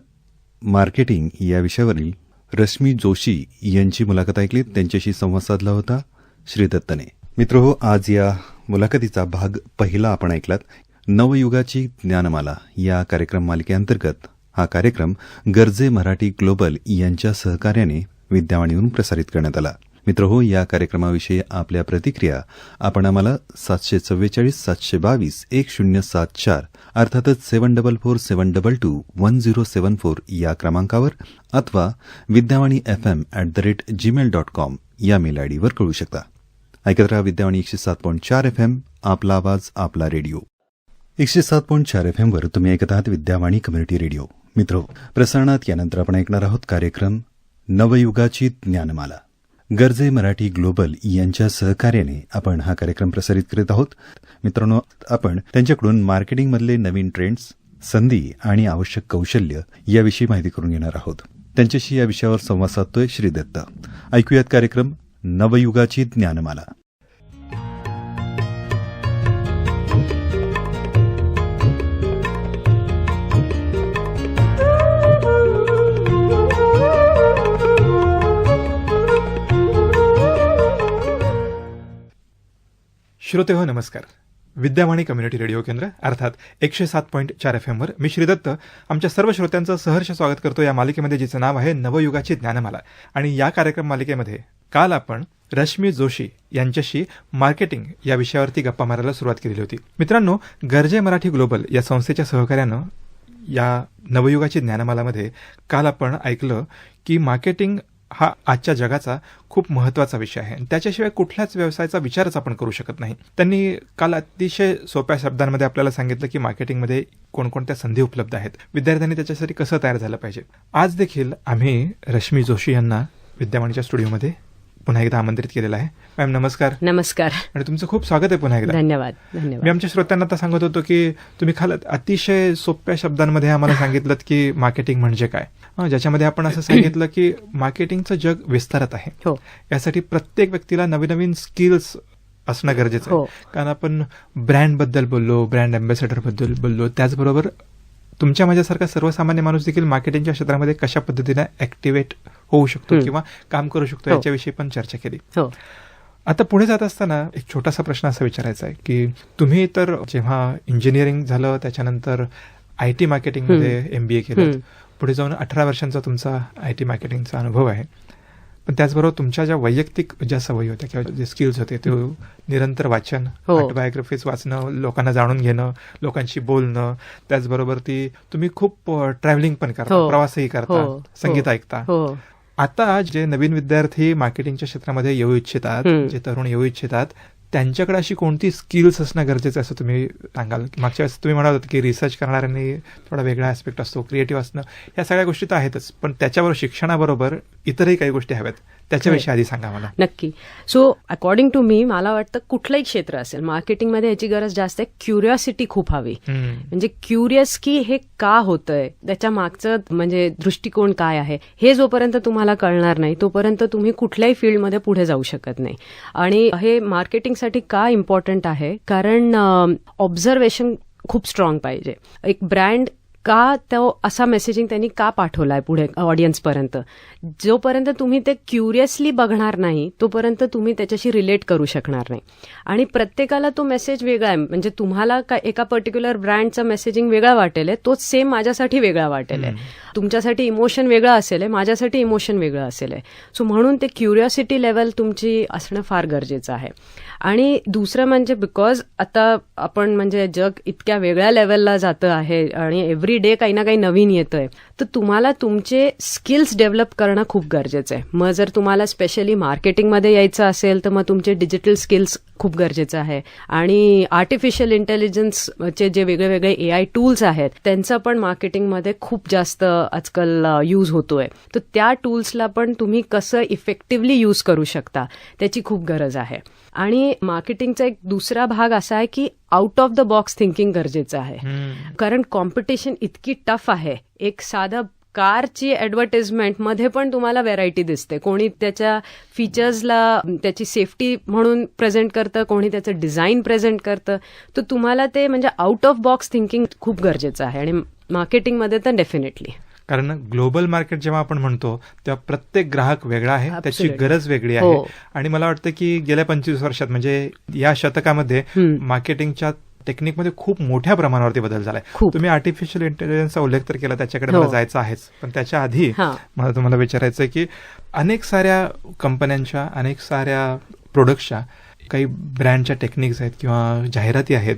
मार्केटिंग या विषयावरील रश्मी जोशी यांची मुलाखत ऐकली. त्यांच्याशी संवाद साधला होता श्रीदत्तने. मित्रहो, आज या मुलाखतीचा भाग पहिला आपण ऐकलात. नवयुगाची ज्ञानमाला या कार्यक्रम मालिकेअंतर्गत हा कार्यक्रम गरजे मराठी ग्लोबल यांच्या सहकार्याने विद्यावाणीवरून प्रसारित करण्यात आला. मित्रहो, या कार्यक्रमाविषयी आपल्या प्रतिक्रिया आपण आम्हाला 744-722-1074 अर्थातच 7447221074 या क्रमांकावर अथवा vidyawani.fm@gmail.com या मेल आयडीवर कळू शकता. ऐकत रहा विद्यावाणी 107.4 FM, आपला आवाज आपला रेडिओ. 107.4 FM वर तुम्ही ऐकत आहात विद्यावाणी कम्युनिटी रेडिओ. मित्रो, प्रसारणात यानंतर आपण ऐकणार आहोत कार्यक्रम नवयुगाची ज्ञानमाला. गरजे मराठी ग्लोबल यांच्या सहकार्याने आपण हा कार्यक्रम प्रसारित करीत आहोत. मित्रांनो, आपण त्यांच्याकडून मार्केटिंगमधले नवीन ट्रेंड्स, संधी आणि आवश्यक कौशल्य याविषयी माहिती करून घेणार आहोत. त्यांच्याशी या विषयावर संवाद साधतोय श्रीदत्त. ऐकूयात कार्यक्रम नवयुगाची ज्ञानमाला. श्रोते हो, नमस्कार. विद्यावाणी कम्युनिटी रेडिओ केंद्र अर्थात 107.4 FM वर मी श्रीदत्त आमच्या सर्व श्रोत्यांचं सहर्ष स्वागत करतो या मालिकेमध्ये, जिचं नाव आहे नवयुगाची ज्ञानमाला. आणि या कार्यक्रम मालिकेमध्ये काल आपण रश्मी जोशी यांच्याशी मार्केटिंग या विषयावरती गप्पा मारायला सुरुवात केलेली होती. मित्रांनो, गरजे मराठी ग्लोबल या संस्थेच्या सहकार्यानं या नवयुगाची ज्ञानमालामध्ये काल आपण ऐकलं की मार्केटिंग हा आजच्या जगाचा खूप महत्त्वाचा विषय आहे. त्याच्याशिवाय कुठल्याच व्यवसायाचा विचारच आपण करू शकत नाही. त्यांनी काल अतिशय सोप्या शब्दांमध्ये आपल्याला सांगितलं की मार्केटिंगमध्ये कोणकोणत्या संधी उपलब्ध आहेत, विद्यार्थ्यांनी त्याच्यासाठी कसं तयार झालं पाहिजे. आज देखील आम्ही रश्मी जोशी यांना विद्यावाणीच्या स्टुडिओमध्ये पुन्हा एकदा आमंत्रित केलेलं आहे. मॅम नमस्कार. नमस्कार आणि तुमचं खूप स्वागत आहे पुन्हा एकदा. धन्यवाद. मी आमच्या श्रोत्यांना आता सांगत होतो की तुम्ही काल अतिशय सोप्या शब्दांमध्ये आम्हाला सांगितलं की मार्केटिंग म्हणजे काय, ज्याच्यामध्ये आपण असं सांगितलं की मार्केटिंगचं जग विस्तारत आहे. हो. यासाठी प्रत्येक व्यक्तीला नवीन नवीन स्किल्स असणं गरजेचं हो. आहे. कारण आपण ब्रँडबद्दल बोललो, ब्रँड अँबॅसेडर बद्दल बोललो, त्याचबरोबर तुमच्या माझ्यासारखा सर्वसामान्य माणूस देखील मार्केटिंगच्या क्षेत्रामध्ये कशा पद्धतीने ऍक्टिव्हेट होऊ शकतो किंवा काम करू शकतो याच्याविषयी पण चर्चा केली. हो. आता पुढे जात असताना एक छोटासा प्रश्न असा विचारायचा आहे की तुम्ही तर जेव्हा इंजिनिअरिंग झालं त्याच्यानंतर IT मार्केटिंगमध्ये MBA केलं, पुढे जाऊन 18 वर्षांचा तुमचा IT मार्केटिंगचा अनुभव आहे. पण त्याचबरोबर तुमच्या ज्या वैयक्तिक ज्या सवयी होत्या किंवा जे स्किल्स होते ते निरंतर वाचन, ऑटोबायोग्राफीज वाचणं, लोकांना जाणून घेणं, लोकांशी बोलणं, त्याचबरोबर तुम्ही खूप ट्रॅव्हलिंग पण करता, प्रवासही करता, संगीत ऐकता. आता जे नवीन विद्यार्थी मार्केटिंगच्या क्षेत्रामध्ये येऊ इच्छितात, जे तरुण येऊ इच्छितात, त्यांच्याकडे अशी कोणती स्किल्स असणं गरजेचं असं तुम्ही सांगाल? मागच्या वेळेस तुम्ही म्हणत होता की रिसर्च करणाऱ्यांनी थोडा वेगळा ऍस्पेक्ट असतो, क्रिएटिव्ह असणं, या सगळ्या गोष्टी तर आहेतच, पण त्याच्यावर शिक्षणाबरोबर इतरही काही गोष्टी हव्यात. त्याच्याविषयी आधी सांगा मला. नक्की. सो अकॉर्डिंग टू मी, मला वाटतं कुठलंही क्षेत्र असेल मार्केटिंगमध्ये याची गरज जास्त आहे. क्युरिओसिटी खूप हवी. म्हणजे क्युरियस की हे का होतंय, त्याच्या मागचं म्हणजे दृष्टिकोन काय आहे, हे जोपर्यंत तुम्हाला कळणार नाही तोपर्यंत तुम्ही कुठल्याही फील्डमध्ये पुढे जाऊ शकत नाही. आणि हे मार्केटिंगसाठी का इम्पॉर्टंट आहे, कारण ऑब्झर्वेशन खूप स्ट्रॉंग पाहिजे. एक ब्रँड का तो असा मेसेजिंग त्यांनी का पाठवलाय पुढे ऑडियन्सपर्यंत, जोपर्यंत तुम्ही ते क्युरियसली बघणार नाही तोपर्यंत तुम्ही त्याच्याशी रिलेट करू शकणार नाही. आणि प्रत्येकाला तो मेसेज वेगळा आहे. म्हणजे तुम्हाला एका पर्टिक्युलर ब्रँडचा मेसेजिंग वेगळा वाटेल, तोच सेम माझ्यासाठी वेगळा वाटेल. तुमच्यासाठी इमोशन वेगळं असेल, माझ्यासाठी इमोशन वेगळं असेल. सो म्हणून ते क्युरिओसिटी लेवल तुमची असणं फार गरजेचं आहे. आणि दुसरं म्हणजे बिकॉज आता आपण म्हणजे जग इतक्या वेगळ्या लेवलला जातं आहे आणि एव्हरी डे काही ना काही नवीन येतंय, तर तुम्हाला तुमचे स्किल्स डेव्हलप करणं खूप गरजेचं आहे. मग जर तुम्हाला स्पेशली मार्केटिंगमध्ये यायचं असेल तर मग तुमचे डिजिटल स्किल्स खूप गरजेचं आहे. आणि आर्टिफिशियल इंटेलिजन्सचे जे वेगळे वेगळे AI टूल्स आहेत त्यांचा पण मार्केटिंगमध्ये खूप जास्त आजकाल यूज होतोय. तर त्या टूल्सला पण तुम्ही कसं इफेक्टिव्हली यूज करू शकता त्याची खूप गरज आहे. आणि मार्केटिंगचा एक दुसरा भाग असा आहे की out of the box thinking गरजेचं आहे. कारण कॉम्पिटिशन इतकी टफ आहे. एक साधा कारची ऍडव्हर्टाइजमेंट मध्ये पण तुम्हाला व्हेरायटी दिसते. कोणी त्याच्या फीचर्सला त्याची सेफ्टी म्हणून प्रेझेंट करतं, कोणी त्याचं डिझाईन प्रेझेंट करतं. तर तुम्हाला ते म्हणजे आउट ऑफ बॉक्स थिंकिंग खूप गरजेचं आहे. आणि मार्केटिंगमध्ये तर डेफिनेटली, कारण ग्लोबल मार्केट जेव्हा आपण म्हणतो तेव्हा प्रत्येक ग्राहक वेगळा आहे, त्याची गरज वेगळी आहे. आणि मला वाटतं की गेल्या 25 वर्षात म्हणजे या शतकामध्ये मार्केटिंगच्या टेक्निकमध्ये खूप मोठ्या प्रमाणावरती बदल झालाय. तुम्ही आर्टिफिशियल इंटेलिजन्सचा उल्लेख तर केला, त्याच्याकडे मला जायचं आहेच. पण त्याच्या आधी मला तुम्हाला विचारायचं की अनेक साऱ्या कंपन्यांच्या, अनेक साऱ्या प्रोडक्ट्सच्या काही ब्रँडच्या टेक्निक्स आहेत किंवा जाहिराती आहेत,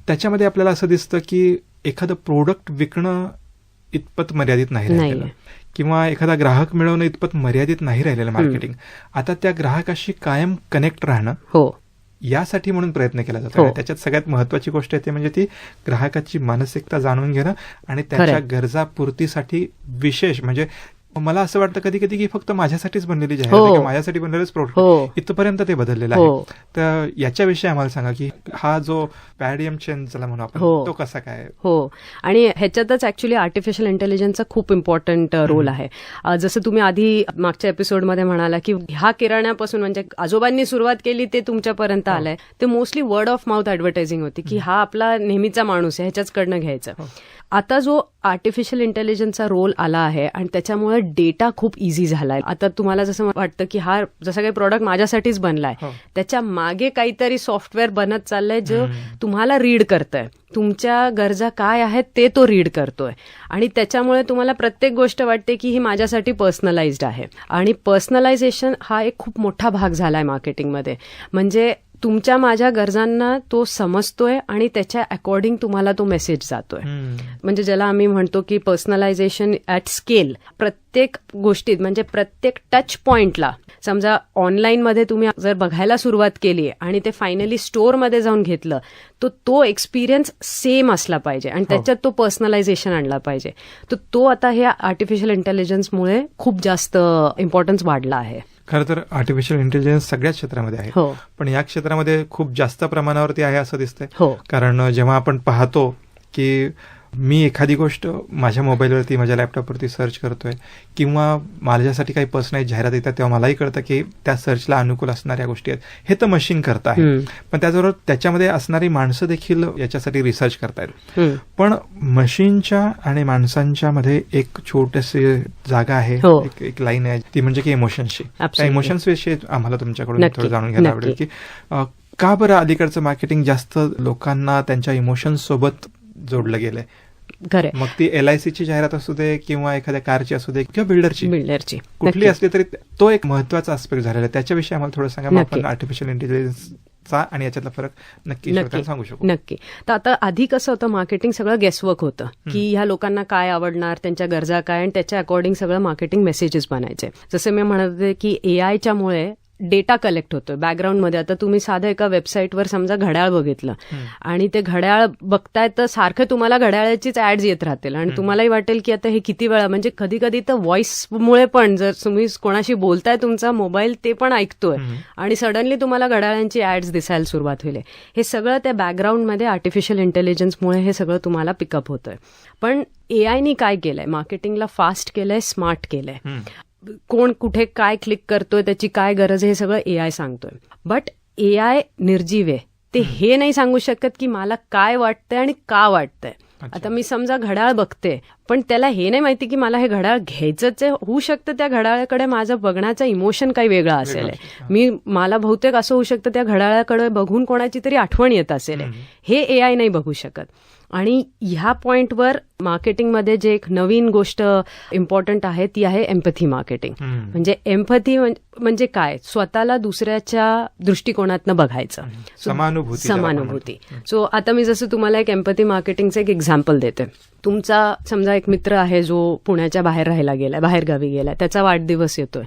त्याच्यामध्ये आपल्याला असं दिसतं की एखादं प्रोडक्ट विकणं इतपत मर्यादित नाही राहिलेलं किंवा एखादा ग्राहक मिळवणं इतपत मर्यादित नाही राहिलेलं मार्केटिंग. आता त्या ग्राहकाशी कायम कनेक्ट राहणं यासाठी म्हणून प्रयत्न केला जातो. त्याच्यात सगळ्यात महत्वाची गोष्ट आहे ती म्हणजे ती ग्राहकाची मानसिकता जाणून घेणं आणि त्याच्या गरजा पूर्तीसाठी विशेष, म्हणजे मला असं वाटतं कधी कधी की फक्त माझ्यासाठीच बनलेली जाहिरात किंवा माझ्यासाठी बनलेलंच प्रोडक्ट इथपर्यंत ते बदललेलं आहे. तर याच्याविषयी आम्हाला सांगा की हा जो पॅराडियम चेंज ज्याला म्हणू आपण तो कसा काय. आणि ह्याच्यातच ऍक्च्युली आर्टिफिशियल इंटेलिजन्सचा खूप इम्पॉर्टंट रोल आहे. जसं तुम्ही आधी मागच्या एपिसोडमध्ये म्हणाला की ह्या किराण्यापासून म्हणजे आजोबांनी सुरुवात केली ते तुमच्यापर्यंत आलंय, ते mostly word of mouth advertising होती की हा आपला नेहमीचा माणूस आहे, ह्याच्याचकडनं घ्यायचं. आता जो आर्टिफिशियल इंटेलिजन्सचा रोल आला आहे आणि त्याच्यामुळे डेटा खूप इझी झालाय. आता तुम्हाला जसं वाटतं की हा जसं काही प्रोडक्ट माझ्यासाठीच बनलाय, त्याच्या मागे काहीतरी सॉफ्टवेअर बनत चाललंय जो तुम्हाला रीड करतंय, तुमच्या गरजा काय आहेत ते तो रीड करतोय आणि त्याच्यामुळे तुम्हाला प्रत्येक गोष्ट वाटते की ही माझ्यासाठी पर्सनलाइज्ड आहे. आणि पर्सनलायझेशन हा एक खूप मोठा भाग झालाय मार्केटिंगमध्ये. म्हणजे तुमच्या माझ्या गरजांना तो समजतोय आणि त्याच्या अकॉर्डिंग तुम्हाला तो मेसेज जातोय. म्हणजे ज्याला आम्ही म्हणतो की पर्सनलायझेशन ऍट स्केल. प्रत्येक गोष्टीत म्हणजे प्रत्येक टच पॉइंटला, समजा ऑनलाईनमध्ये तुम्ही जर बघायला सुरुवात केली आणि ते फायनली स्टोअरमध्ये जाऊन घेतलं, तर तो एक्सपिरियन्स सेम असला पाहिजे आणि त्याच्यात तो पर्सनलायझेशन आणला पाहिजे. तर तो आता हे आर्टिफिशियल इंटेलिजन्समुळे खूप जास्त इम्पॉर्टन्स वाढला आहे. खरं तर आर्टिफिशियल इंटेलिजन्स सगळ्याच क्षेत्रामध्ये आहे, पण या क्षेत्रामध्ये खूप जास्त प्रमाणावरती आहे असं दिसतंय. कारण जेव्हा आपण पाहतो की मी एखादी गोष्ट माझ्या मोबाईलवरती, माझ्या लॅपटॉपवरती सर्च करतोय किंवा माझ्यासाठी काही पर्सनलाइज जाहिरात येतात, तेव्हा मलाही कळतं की त्या सर्चला अनुकूल असणाऱ्या गोष्टी आहेत. हे तर मशीन करत आहे, पण त्याचबरोबर त्याच्यामध्ये असणारी माणसं देखील याच्यासाठी रिसर्च करतायत. पण मशीनच्या आणि माणसांच्या मध्ये एक छोटीशी जागा आहे, एक लाईन आहे, ती म्हणजे की इमोशन्सची. त्या इमोशन्स विषयी आम्हाला तुमच्याकडून थोडं जाणून घ्यायला आवडेल की का बरं अलीकडचं मार्केटिंग जास्त लोकांना त्यांच्या इमोशन्स सोबत जोडलं गेलंय. मग ती LICची जाहिरात असू दे किंवा एखाद्या कारची असू दे किंवा बिल्डरची कुठली असली तरी तो एक महत्वाचा आस्पेक्ट झालेला आहे. त्याच्याविषयी आम्हाला थोडं सांगा, आपण आर्टिफिशियल इंटेलिजन्सचा आणि याच्यातला फरक नक्की सांगू शकू. नक्की. तर आता आधी कसं होतं, मार्केटिंग सगळं गेसवर्क होतं की ह्या लोकांना काय आवडणार, त्यांच्या गरजा काय, आणि त्याच्या अकॉर्डिंग सगळं मार्केटिंग मेसेजेस बनायचे. जसं मी म्हणत होते की AIच्या मुळे डेटा कलेक्ट होतोय बॅकग्राऊंडमध्ये. आता तुम्ही साधं एका वेबसाईटवर समजा घड्याळ बघितलं आणि ते घड्याळ बघताय तर सारखं तुम्हाला घड्याळाचीच ऍड्स येत राहतील आणि तुम्हालाही वाटेल की आता हे किती वेळा, म्हणजे कधी कधी तर व्हॉइसमुळे पण जर तुम्ही कोणाशी बोलताय तुमचा मोबाईल ते पण ऐकतोय आणि सडनली तुम्हाला घड्याळांची ऍड्स दिसायला सुरुवात होईल. हे सगळं त्या बॅकग्राऊंडमध्ये आर्टिफिशियल इंटेलिजन्समुळे हे सगळं तुम्हाला पिकअप होतंय. पण AIनी काय केलंय, मार्केटिंगला फास्ट केलंय, स्मार्ट केलंय. कोण कुठे काय क्लिक करतोय, त्याची काय गरज आहे, हे सगळं AI सांगतोय. बट AI निर्जीव आहे, ते हे नाही सांगू शकत की मला काय वाटतंय आणि का वाटतंय. आता मी समजा घड्याळ बघते, पण त्याला हे नाही माहिती की मला हे घड्याळ घ्यायचंच आहे. होऊ शकतं त्या घड्याळाकडे माझं बघण्याचं इमोशन काही वेगळं असेल. मला बहुतेक असं होऊ शकतं त्या घड्याळाकडे बघून कोणाची तरी आठवण येत असेल. हे AI नाही बघू शकत. आणि ह्या पॉइंटवर मार्केटिंगमध्ये जे एक नवीन गोष्ट इम्पॉर्टंट आहे ती आहे एम्पथी मार्केटिंग. म्हणजे एम्पथी म्हणजे काय, स्वतःला दुसऱ्याच्या दृष्टिकोनातनं बघायचं, समानुभूती. सो आता मी जसं तुम्हाला एक एम्पथी मार्केटिंगचं एक एक्झाम्पल देते. तुमचा समजा एक मित्र आहे जो पुण्याच्या बाहेर राहायला गेलाय, बाहेरगावी गेलाय, त्याचा वाढदिवस येतोय.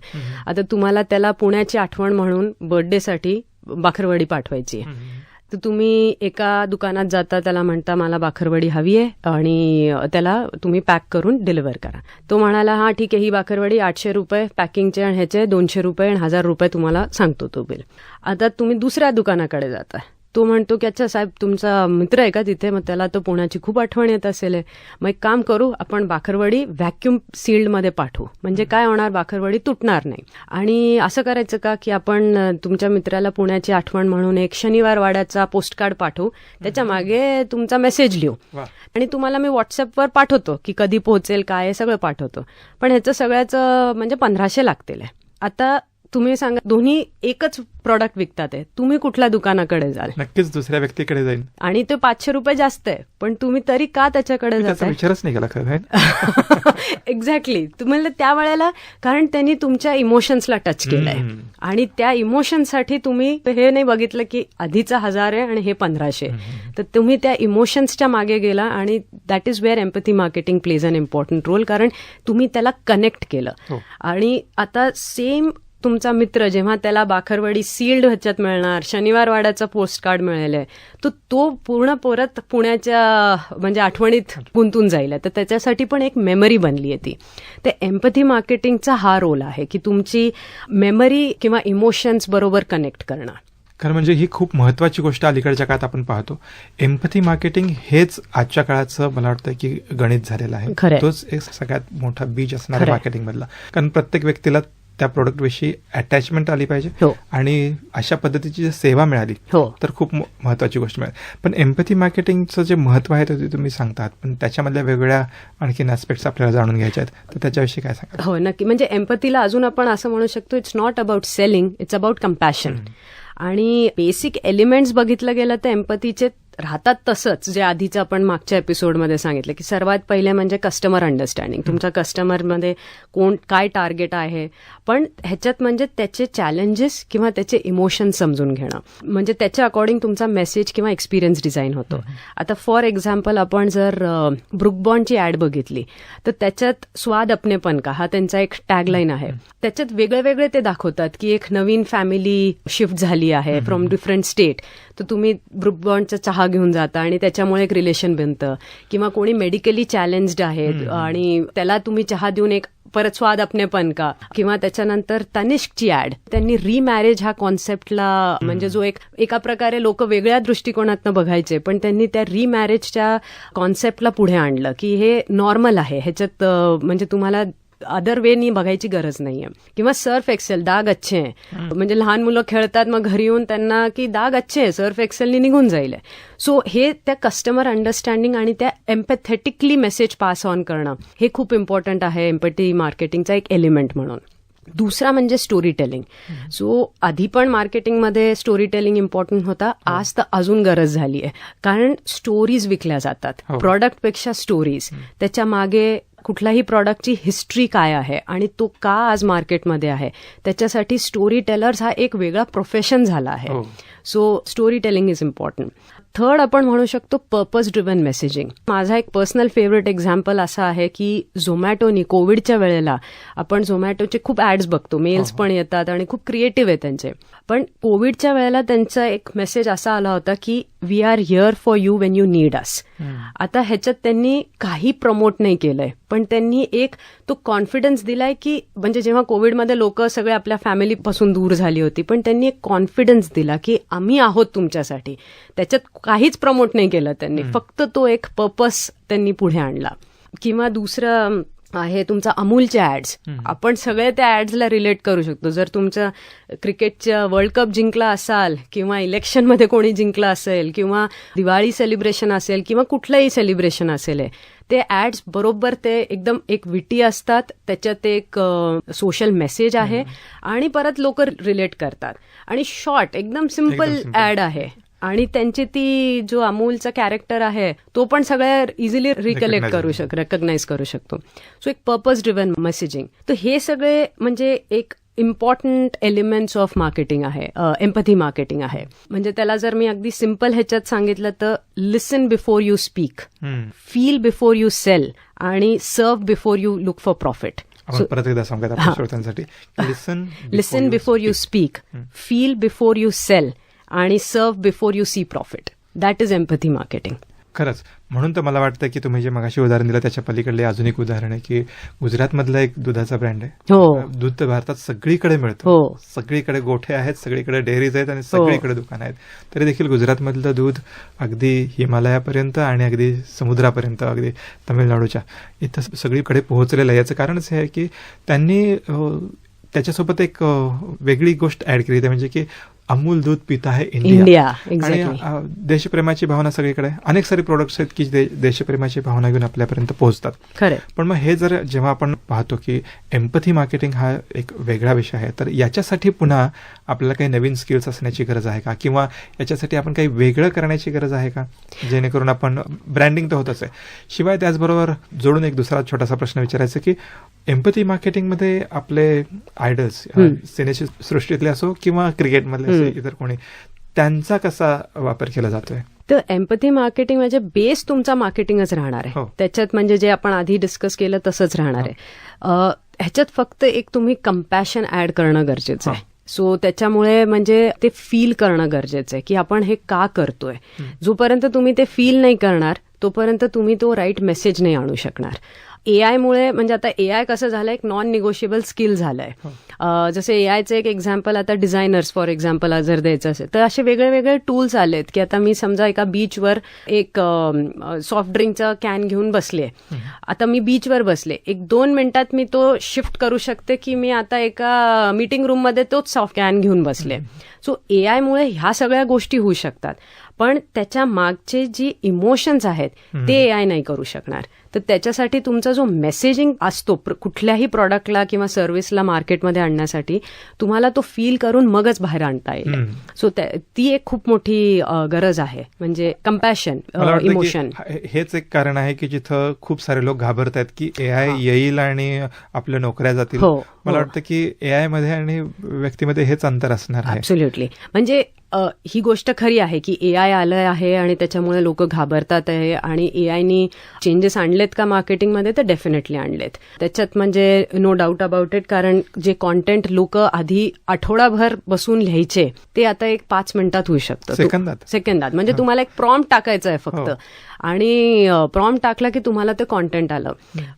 आता तुम्हाला त्याला पुण्याची आठवण म्हणून बर्थडेसाठी बाकरवडी पाठवायची आहे. तर तुम्ही एका दुकानात जाता, त्याला म्हणता मला बाकरवडी हवी आहे आणि त्याला तुम्ही पॅक करून डिलिव्हर करा. तो म्हणाला हा ठीक आहे, ही बाकरवडी 800 रुपये पॅकिंगचे आणि ह्याचे 200 रुपये आणि 1000 रुपये तुम्हाला सांगतो तो बिल. आता तुम्ही दुसऱ्या दुकानाकडे जाता, तो म्हणतो की अच्छा साहेब तुमचा मित्र आहे का तिथे, मग त्याला तो पुण्याची खूप आठवण येत असेल. मग एक काम करू, आपण बाकरवडी व्हॅक्युम सील्डमध्ये पाठवू, म्हणजे काय होणार, बाकरवडी तुटणार नाही. आणि असं करायचं का की आपण तुमच्या मित्राला पुण्याची आठवण म्हणून एक शनिवार वाड्याचा पोस्टकार्ड पाठवू, त्याच्या मागे तुमचा मेसेज लिहू आणि तुम्हाला मी व्हॉट्सअपवर पाठवतो की कधी पोहोचेल काय सगळं पाठवतो. पण ह्याचं सगळ्याचं म्हणजे 1500 लागतील. आता तुम्ही सांगा, दोन्ही एकच प्रॉडक्ट विकतात आहे, तुम्ही कुठल्या दुकानाकडे जाल? नक्कीच दुसऱ्या व्यक्तीकडे जाईल. आणि ते 500 रुपये जास्त आहे, पण तुम्ही तरी का त्याच्याकडे जाता? विचारच नाही केला खरं. एक्झॅक्टली. तुम्हाला त्या वेळेला, कारण त्यांनी तुमच्या इमोशन्सला टच केलंय आणि त्या इमोशन्ससाठी तुम्ही हे नाही बघितलं की आधीचा 1000 आहे आणि हे 1500. तर तुम्ही त्या इमोशन्सच्या मागे गेला आणि that is where empathy marketing plays an important role, कारण तुम्ही त्याला कनेक्ट केलं. आणि आता सेम तुमचा मित्र जेव्हा त्याला बाकरवडी सील्ड ह्याच्यात मिळणार, शनिवार वाड्याचा पोस्ट कार्ड मिळालंय, तर तो पूर्ण परत पुण्याच्या म्हणजे आठवणीत गुंतून जाईल. तर त्याच्यासाठी पण एक मेमरी बनली आहे ती. ते एम्पथी मार्केटिंगचा हा रोल आहे की तुमची मेमरी किंवा इमोशन्स बरोबर कनेक्ट करणं. खरं म्हणजे ही खूप महत्वाची गोष्ट अलीकडच्या काळात आपण पाहतो. एम्पथी मार्केटिंग हेच आजच्या काळाचं मला वाटतं की गणित झालेलं आहे. तोच एक सगळ्यात मोठा बीज असणारा मार्केटिंग मधला. कारण प्रत्येक व्यक्तीला त्या प्रोडक्टविषयी अटॅचमेंट आली पाहिजे हो. आणि अशा पद्धतीची जर सेवा मिळाली हो. तर खूप महत्वाची गोष्ट मिळेल. पण एम्पॅथी मार्केटिंगचं जे महत्व आहे ते तुम्ही सांगतात, पण त्याच्यामधल्या वेगवेगळ्या आणखीन ऍस्पेक्ट्स आपल्याला जाणून घ्यायचे आहेत, तर त्याच्याविषयी काय सांगा? हो, नक्की. म्हणजे एम्पथीला अजून आपण असं म्हणू शकतो, it's not about selling, it's about compassion. आणि बेसिक एलिमेंट्स बघितलं गेलं तर एम्पथीचे राहतात तसंच, जे आधीचं आपण मागच्या एपिसोडमध्ये सांगितलं की सर्वात पहिले म्हणजे कस्टमर अंडरस्टँडिंग. तुमच्या कस्टमरमध्ये कोण काय टार्गेट आहे, पण ह्याच्यात म्हणजे त्याचे चॅलेंजेस किंवा त्याचे इमोशन समजून घेणं, म्हणजे त्याच्या अकॉर्डिंग तुमचा मेसेज किंवा एक्सपिरियन्स डिझाईन होतो. आता फॉर एक्झाम्पल आपण जर ब्रुक बॉन्डची ऍड बघितली तर त्याच्यात स्वाद अपने पण का हा त्यांचा एक टॅगलाईन आहे. त्याच्यात वेगळे वेगळे ते दाखवतात की एक नवीन फॅमिली शिफ्ट झाली आहे फ्रॉम डिफरंट स्टेट, तर तुम्ही ब्रुक बॉन्डचा चहा घेऊन जाता आणि त्याच्यामुळे एक रिलेशन बनतं. किंवा कोणी मेडिकली चॅलेंज्ड आहे आणि त्याला तुम्ही चहा देऊन एक परत स्वाद अपने पण का. किंवा त्याच्यानंतर तनिष्कची ऍड, त्यांनी रिमॅरेज ह्या कॉन्सेप्टला, म्हणजे जो एका प्रकारे लोक वेगळ्या दृष्टिकोनातनं बघायचे, पण त्यांनी त्या रिमॅरेजच्या कॉन्सेप्टला पुढे आणलं की हे नॉर्मल आहे, ह्याच्यात म्हणजे तुम्हाला अदर वे नी बघायची गरज नाहीये. किंवा सर्फ एक्सेल, दाग अच्छे आहे, म्हणजे लहान मुलं खेळतात मग घरी येऊन त्यांना की दाग अच्छे आहे, सर्फ एक्सेलनी निघून जाईल. सो हे त्या कस्टमर अंडरस्टँडिंग आणि त्या एम्पॅथेटिकली मेसेज पास ऑन करणं हे खूप इम्पॉर्टंट आहे एम्पॅथी मार्केटिंगचा एक एलिमेंट म्हणून. दुसरा म्हणजे स्टोरी टेलिंग. सो आधी पण मार्केटिंगमध्ये स्टोरी टेलिंग इम्पॉर्टंट होता, आज तर अजून गरज झाली आहे, कारण स्टोरीज विकल्या जातात प्रॉडक्टपेक्षा स्टोरीज. त्याच्या मागे कुठल्याही प्रॉडक्टची हिस्ट्री काय आहे आणि तो का आज मार्केटमध्ये आहे, त्याच्यासाठी स्टोरी टेलर्स हा एक वेगळा प्रोफेशन झाला आहे. So story telling is important. Third आपण म्हणू शकतो पर्पज ड्रिव्हन मेसेजिंग. माझा एक पर्सनल फेवरेट एक्झाम्पल असा आहे की झोमॅटोनी कोविडच्या वेळेला, आपण झोमॅटोचे खूप ऍड्स बघतो, मेल्स पण येतात आणि खूप क्रिएटिव्ह आहे त्यांचे, पण कोविडच्या वेळेला त्यांचा एक मेसेज असा आला होता की we are here for you when you need us. आता ह्याच्यात त्यांनी काही प्रमोट नाही केलंय, पण त्यांनी एक तो कॉन्फिडन्स दिलाय की, म्हणजे जेव्हा कोविडमध्ये लोक सगळे आपल्या फॅमिलीपासून दूर झाली होती, पण त्यांनी एक कॉन्फिडन्स दिला की आम्ही आहोत तुमच्यासाठी. त्याच्यात काहीच प्रमोट नाही केलं त्यांनी, फक्त तो एक पर्पस त्यांनी पुढे आणला. किंवा दुसरं आहे तुमचा अमूलच्या ऍड्स. आपण सगळे त्या ऍड्सला रिलेट करू शकतो. जर तुमच्या क्रिकेटच्या वर्ल्ड कप जिंकला असाल किंवा इलेक्शनमध्ये कोणी जिंकला असेल किंवा दिवाळी सेलिब्रेशन असेल किंवा कुठलंही सेलिब्रेशन असेल, ते ऍड्स बरोबर ते एकदम एक विटी असतात, त्याच्यात एक सोशल मेसेज आहे आणि परत लोक रिलेट करतात. आणि शॉर्ट एकदम सिम्पल ऍड आहे आणि त्यांची ती जो अमूलचा कॅरेक्टर आहे तो पण सगळ्या इझिली रेकग्नाइज करू शकतो. सो एक पर्पज ड्रिव्हन मेसेजिंग. तर हे सगळे म्हणजे एक इम्पॉर्टंट एलिमेंट्स ऑफ मार्केटिंग आहे, एम्पॅथी मार्केटिंग आहे. म्हणजे त्याला जर मी अगदी सिम्पल ह्याच्यात सांगितलं तर listen before you speak, feel before you sell आणि serve before you look for profit. परत एकदा सांगत आपल्या श्रोत्यांसाठी, listen before you speak, feel before you sell आणि serve before you see profit. That is empathy marketing. खरंच. म्हणून तर मला वाटतं की तुम्ही जे मगाशी उदाहरण दिलं त्याच्या पलीकडले अजून एक उदाहरण आहे की गुजरातमधला एक दुधाचा ब्रँड आहे. दूध तर भारतात सगळीकडे मिळतं, सगळीकडे गोठे आहेत, सगळीकडे डेअरीज आहेत आणि सगळीकडे दुकान आहेत. तरी देखील गुजरातमधलं दूध अगदी हिमालयापर्यंत आणि अगदी समुद्रापर्यंत, अगदी तामिळनाडूच्या इथं सगळीकडे पोहोचलेलं आहे. याचं कारणच हे आहे की त्यांनी त्याच्यासोबत एक वेगळी गोष्ट ऍड केली, ते म्हणजे की अमूल दूध पिता है इंडिया. आणि देशप्रेमाची भावना सगळीकडे, अनेक सारे प्रोडक्ट्स आहेत की देशप्रेमाची भावना घेऊन आपल्यापर्यंत पोहोचतात. पण मग हे जर जेव्हा आपण पाहतो की एम्पॅथी मार्केटिंग हा एक वेगळा विषय आहे, तर याच्यासाठी पुन्हा आपल्याला काही नवीन स्किल्स असण्याची गरज आहे का, किंवा याच्यासाठी आपण काही वेगळं करण्याची गरज आहे का, जेणेकरून आपण ब्रँडिंग तर होतच आहे, शिवाय त्याचबरोबर जोडून एक दुसरा छोटासा प्रश्न विचारायचा की एम्पॅथी मार्केटिंगमध्ये आपले आयडल्स, सिनेची सृष्टीतले असो किंवा क्रिकेटमधले इतर कोणी, त्यांचा कसा वापर केला जातोय? तर एम्पॅथी मार्केटिंग म्हणजे बेस तुमचा मार्केटिंगच राहणार आहे. त्याच्यात म्हणजे जे आपण आधी डिस्कस केलं तसंच राहणार आहे. ह्याच्यात फक्त एक तुम्ही कम्पॅशन ऍड करणं गरजेचं आहे. सो त्याच्यामुळे म्हणजे ते फील करणं गरजेचं आहे की आपण हे का करतोय. जोपर्यंत तुम्ही ते फील नाही करणार तोपर्यंत तुम्ही तो राईट मेसेज नाही आणू शकणार. एआयमुळे म्हणजे आता एआय कसं झालं एक नॉन निगोशिएबल स्किल झालंय. जसं एआयचं एक एक्झाम्पल आता डिझायनर्स फॉर एक्झाम्पल जर द्यायचं असेल तर असे वेगळे वेगळे टूल्स आलेत की आता मी समजा एका बीचवर एक सॉफ्ट ड्रिंकचा कॅन घेऊन बसले. आता मी बीचवर बसले, 1-2 मिनिटात मी तो शिफ्ट करू शकते की मी आता एका मीटिंग रूममध्ये तोच सॉफ्ट कॅन घेऊन बसले. सो एआयमुळे ह्या सगळ्या गोष्टी होऊ शकतात, पण त्याच्या मागचे जी इमोशन्स आहेत ते एआय नाही करू शकणार. तर त्याच्यासाठी तुमचा जो मेसेजिंग असतो कुठल्याही प्रॉडक्टला किंवा सर्व्हिसला मार्केटमध्ये आणण्यासाठी तुम्हाला तो फील करून मगच बाहेर आणता येईल. सो ती एक खूप मोठी गरज आहे, म्हणजे कंपॅशन, इमोशन. हेच एक कारण आहे की जिथं खूप सारे लोक घाबरत आहेत की एआय येईल आणि आपल्या नोकऱ्या जातील. मला वाटतं की एआय मध्ये आणि व्यक्तीमध्ये हेच अंतर असणार आहे. ऍब्सोल्युटली. म्हणजे ही गोष्ट खरी आहे की एआय आलं आहे आणि त्याच्यामुळे लोक घाबरतात आहे, आणि एआयनी चेंजेस आणलेत का मार्केटिंगमध्ये तर डेफिनेटली आणलेत. त्याच्यात म्हणजे नो डाऊट अबाउट इट. कारण जे कॉन्टेंट लोक आधी आठवडाभर बसून लिहायचे ते आता एक 5 मिनिटात होऊ शकतं, सेकंदात. म्हणजे तुम्हाला एक प्रॉम्प्ट टाकायचं आहे फक्त, आणि प्रॉम्प्ट टाकला की तुम्हाला ते कॉन्टेंट आलं.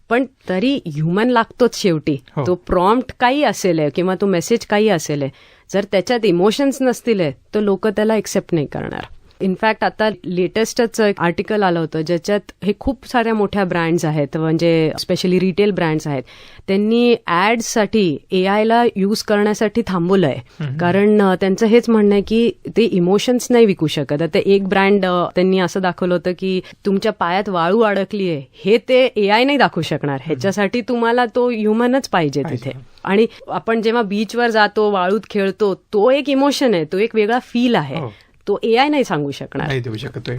पण तरी ह्युमन लागतोच शेवटी. तो प्रॉम्प्ट काही असेल किंवा तो मेसेज काही असेल, जर त्याच्यात इमोशन्स नसतील तर लोक त्याला एक्सेप्ट नाही करणार. इनफॅक्ट आता लेटेस्टच एक आर्टिकल आलं होतं ज्याच्यात हे खूप साऱ्या मोठ्या ब्रँड्स आहेत, म्हणजे स्पेशली रिटेल ब्रँड्स आहेत, त्यांनी ऍड्ससाठी एआयला यूज करण्यासाठी थांबवलंय. कारण त्यांचं हेच म्हणणं आहे की ते इमोशन्स नाही विकू शकत. आता एक ब्रँड त्यांनी असं दाखवलं होतं की तुमच्या पायात वाळू अडकलीये, हे ते एआय नाही दाखवू शकणार. ह्याच्यासाठी तुम्हाला तो ह्युमनच पाहिजे तिथे. आणि आपण जेव्हा बीचवर जातो, वाळूत खेळतो, तो एक इमोशन आहे, तो एक वेगळा फील आहे, तो एआय नाही सांगू शकणार, नाही देऊ शकत.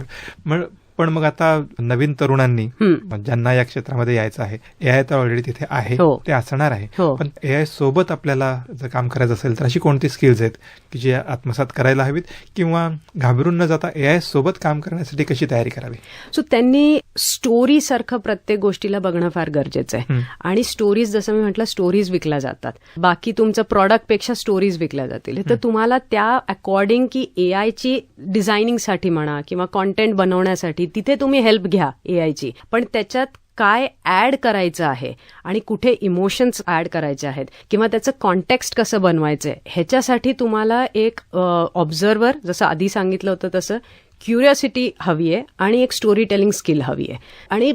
पण मग आता नवीन तरुणांनी ज्यांना या क्षेत्रामध्ये यायचं आहे, एआय तर ऑलरेडी तिथे आहे, ते असणार आहे, पण एआय सोबत आपल्याला जर काम करायचं असेल तर अशी कोणती स्किल्स आहेत की जे आत्मसात करायला हवीत, किंवा घाबरून न जाता एआय सोबत काम करण्यासाठी कशी तयारी करावी? सो त्यांनी स्टोरी सारखं प्रत्येक गोष्टीला बघणं फार गरजेचं आहे. आणि स्टोरीज, जसं मी म्हटलं, स्टोरीज विकल्या जातात. बाकी तुमचं प्रॉडक्टपेक्षा स्टोरीज विकल्या जातील. तर तुम्हाला त्या अकॉर्डिंग की एआयची डिझायनिंगसाठी म्हणा किंवा कॉन्टेंट बनवण्यासाठी तिथे तुम्ही हेल्प घ्या एआयची, पण त्याच्यात काय ऍड करायचं आहे आणि कुठे इमोशन्स ऍड करायचे आहेत किंवा त्याचं कॉन्टेक्स्ट कसं बनवायचंय, ह्याच्यासाठी तुम्हाला एक ऑब्झर्वर, जसं आधी सांगितलं होतं तसं, क्युरिओसिटी हवी आहे आणि एक स्टोरी टेलिंग स्किल हवी आहे. आणि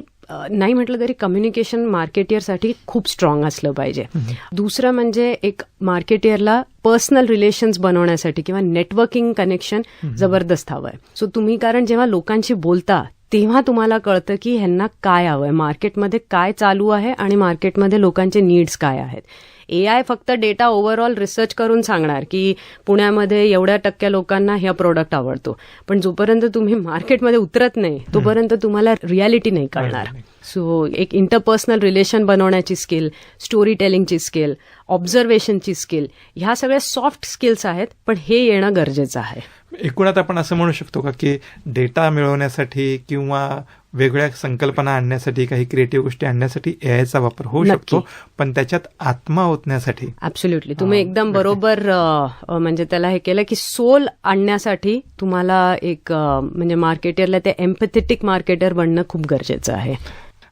नाही म्हटलं तरी कम्युनिकेशन मार्केटियरसाठी खूप स्ट्रॉंग असलं पाहिजे. दुसरं म्हणजे एक मार्केटियरला पर्सनल रिलेशन्स बनवण्यासाठी किंवा नेटवर्किंग कनेक्शन जबरदस्त हवंय. सो तुम्ही, कारण जेव्हा लोकांशी बोलता तेव्हा तुम्हाला कळतं की ह्यांना काय हवंय, मार्केटमध्ये काय चालू आहे आणि मार्केटमध्ये लोकांचे नीड्स काय आहेत. एआय फक्त डेटा ओव्हरऑल रिसर्च करून सांगणार की पुण्यामध्ये एवढ्या टक्क्या लोकांना हा प्रोडक्ट आवडतो, पण जोपर्यंत तुम्ही मार्केटमध्ये उतरत नाही तोपर्यंत तुम्हाला रियालिटी नाही कळणार. सो एक इंटरपर्सनल रिलेशन बनवण्याची स्किल, स्टोरी टेलिंगची स्किल, ऑब्झर्वेशनची स्किल, ह्या सगळ्या सॉफ्ट स्किल्स आहेत, पण हे येणं गरजेचं आहे. एकूणात आपण असं म्हणू शकतो का की डेटा मिळवण्यासाठी किंवा वेगळ्या संकल्पना आणण्यासाठी, काही क्रिएटिव्ह गोष्टी आणण्यासाठी एआयचा वापर होऊ शकतो, पण त्याच्यात आत्मा ओतण्यासाठी? ऍब्सोल्युटली. तुम्ही एकदम बरोबर म्हणजे त्याला हे केलं की सोल आणण्यासाठी तुम्हाला एक म्हणजे मार्केटरला ते एम्पॅथेटिक मार्केटर बनणं खूप गरजेचं आहे.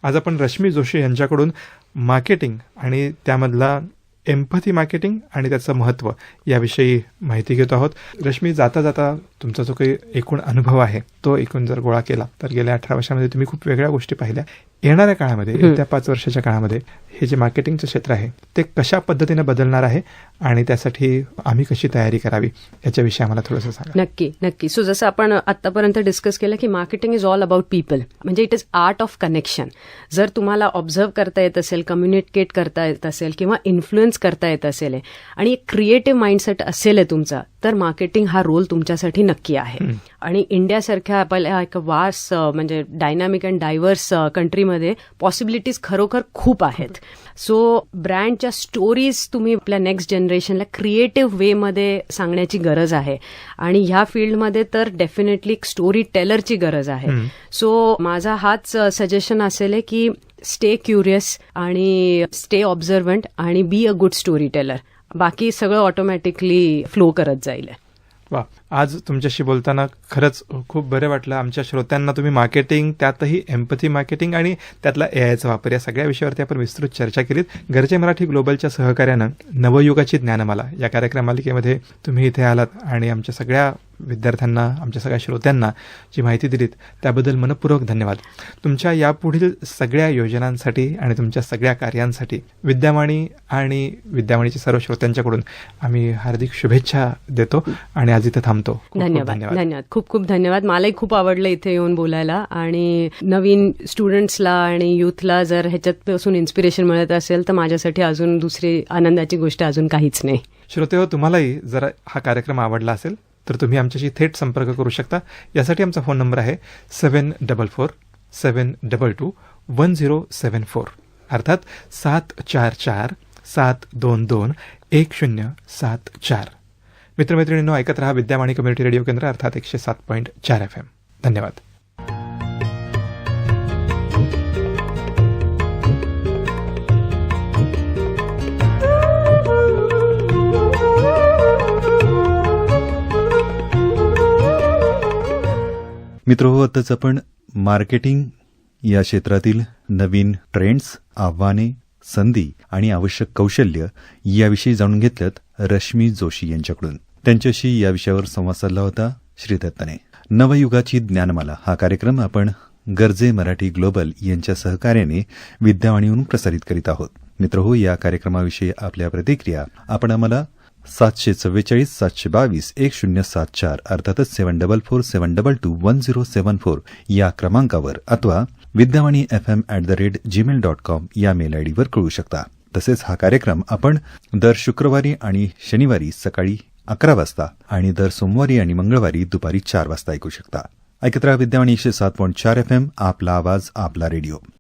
आज आपण रश्मी जोशी यांच्याकडून मार्केटिंग आणि त्यामधला एम्पॅथी मार्केटिंग आणि त्याचं महत्त्व याविषयी माहिती घेतो आहोत. रश्मी, जाता जाता तुमचा जो काही एकूण अनुभव आहे तो एकूण जर गोळा केला तर गेल्या 18 वर्षामध्ये तुम्ही खूप वेगळ्या गोष्टी पाहिल्या. येणाऱ्या काळामध्ये, येत्या 5 वर्षाच्या काळामध्ये हे जे मार्केटिंगचं क्षेत्र आहे ते कशा पद्धतीने बदलणार आहे आणि त्यासाठी आम्ही कशी तयारी करावी याच्याविषयी आम्हाला थोडंसं सांगा. नक्की. सो जसं आपण आतापर्यंत डिस्कस केलं की marketing is all about people, म्हणजे it is art of connection. जर तुम्हाला ऑब्झर्व करता येत असेल, कम्युनिकेट करता येत असेल किंवा इन्फ्लुएन्स करता येत असेल आणि एक क्रिएटिव्ह माइंडसेट असेल तुमचा, तर मार्केटिंग हा रोल तुमच्यासाठी नक्की आहे. आणि इंडियासारख्या आपल्या एक वास्ट म्हणजे डायनामिक अँड डायव्हर्स कंट्रीमध्ये पॉसिबिलिटीज खरोखर खूप आहेत. सो ब्रँडच्या स्टोरीज तुम्ही आपल्या नेक्स्ट जनरेशनला क्रिएटिव्ह वे मध्ये सांगण्याची गरज आहे आणि ह्या फील्डमध्ये तर डेफिनेटली स्टोरी टेलरची गरज आहे. सो माझा हाच सजेशन असेल की स्टे क्युरियस आणि स्टे ऑब्झर्वंट आणि be a good story teller. बाकी सगळं ऑटोमॅटिकली फ्लो करत जाईल. वा, आज तुमच्याशी बोलताना खरंच खूप बरं वाटलं. आमच्या श्रोत्यांना तुम्ही मार्केटिंग, त्यातही एम्पथी मार्केटिंग आणि त्यातला एआयचा वापर या सगळ्या विषयावरती आपण विस्तृत चर्चा केलीत. गरजे मराठी ग्लोबलच्या सहकार्यानं नवयुगाची ज्ञानमाला या कार्यक्रम मालिकेमध्ये तुम्ही इथे आलात आणि आमच्या सगळ्या विद्यार्थ्यांना, आमच्या सगळ्या श्रोत्यांना जी माहिती दिलीत त्याबद्दल मनपूर्वक धन्यवाद. तुमच्या यापुढील सगळ्या योजनांसाठी आणि तुमच्या सगळ्या कार्यांसाठी विद्यावाणी आणि विद्यावाणीच्या सर्व श्रोत्यांच्याकडून आम्ही हार्दिक शुभेच्छा देतो आणि आज इथे थांबतो. धन्यवाद. खूप खूप धन्यवाद. मलाही खूप आवडलं इथे येऊन बोलायला आणि नवीन स्टुडंट्सला आणि युथला जर ह्याच्यापासून इन्स्पिरेशन मिळत असेल तर माझ्यासाठी अजून दुसरी आनंदाची गोष्ट अजून काहीच नाही. श्रोतेहो, तुम्हालाही जर हा कार्यक्रम आवडला असेल तर तुम्ही आमच्याशी थेट संपर्क करू शकता. यासाठी आमचा फोन नंबर आहे 744-722-1074 अर्थात 744-722-1074. मित्रमैत्रिणींनो, ऐकत रहा विद्यावाणी कम्युनिटी रेडिओ केंद्र अर्थात 107.4 FM. धन्यवाद. मित्रहो, आताच आपण मार्केटिंग या क्षेत्रातील नवीन ट्रेंड्स, आव्हाने, संधी आणि आवश्यक कौशल्य याविषयी जाणून घेतल्यात रश्मी जोशी यांच्याकडून. त्यांच्याशी या विषयावर संवाद साधला होता श्रीदत्तने. नवयुगाची ज्ञानमाला हा कार्यक्रम आपण गरजे मराठी ग्लोबल यांच्या सहकार्याने विद्यावाणीवरून प्रसारित करीत आहोत. मित्रहो, या कार्यक्रमाविषयी आपल्या प्रतिक्रिया आपण आम्हाला 744-722-1074 अर्थातच 7447221074 या क्रमांकावर अथवा विद्यावाणी FM@gmail.com या मेल आयडीवर कळवू शकता. तसेच हा कार्यक्रम आपण दर शुक्रवारी आणि शनिवारी सकाळी 11 वाजता आणि दर सोमवारी आणि मंगळवारी दुपारी 4 वाजता ऐकू शकता. ऐकत रहा विद्यावाणी 107.4 FM, आपला आवाज, आपला रेडिओ.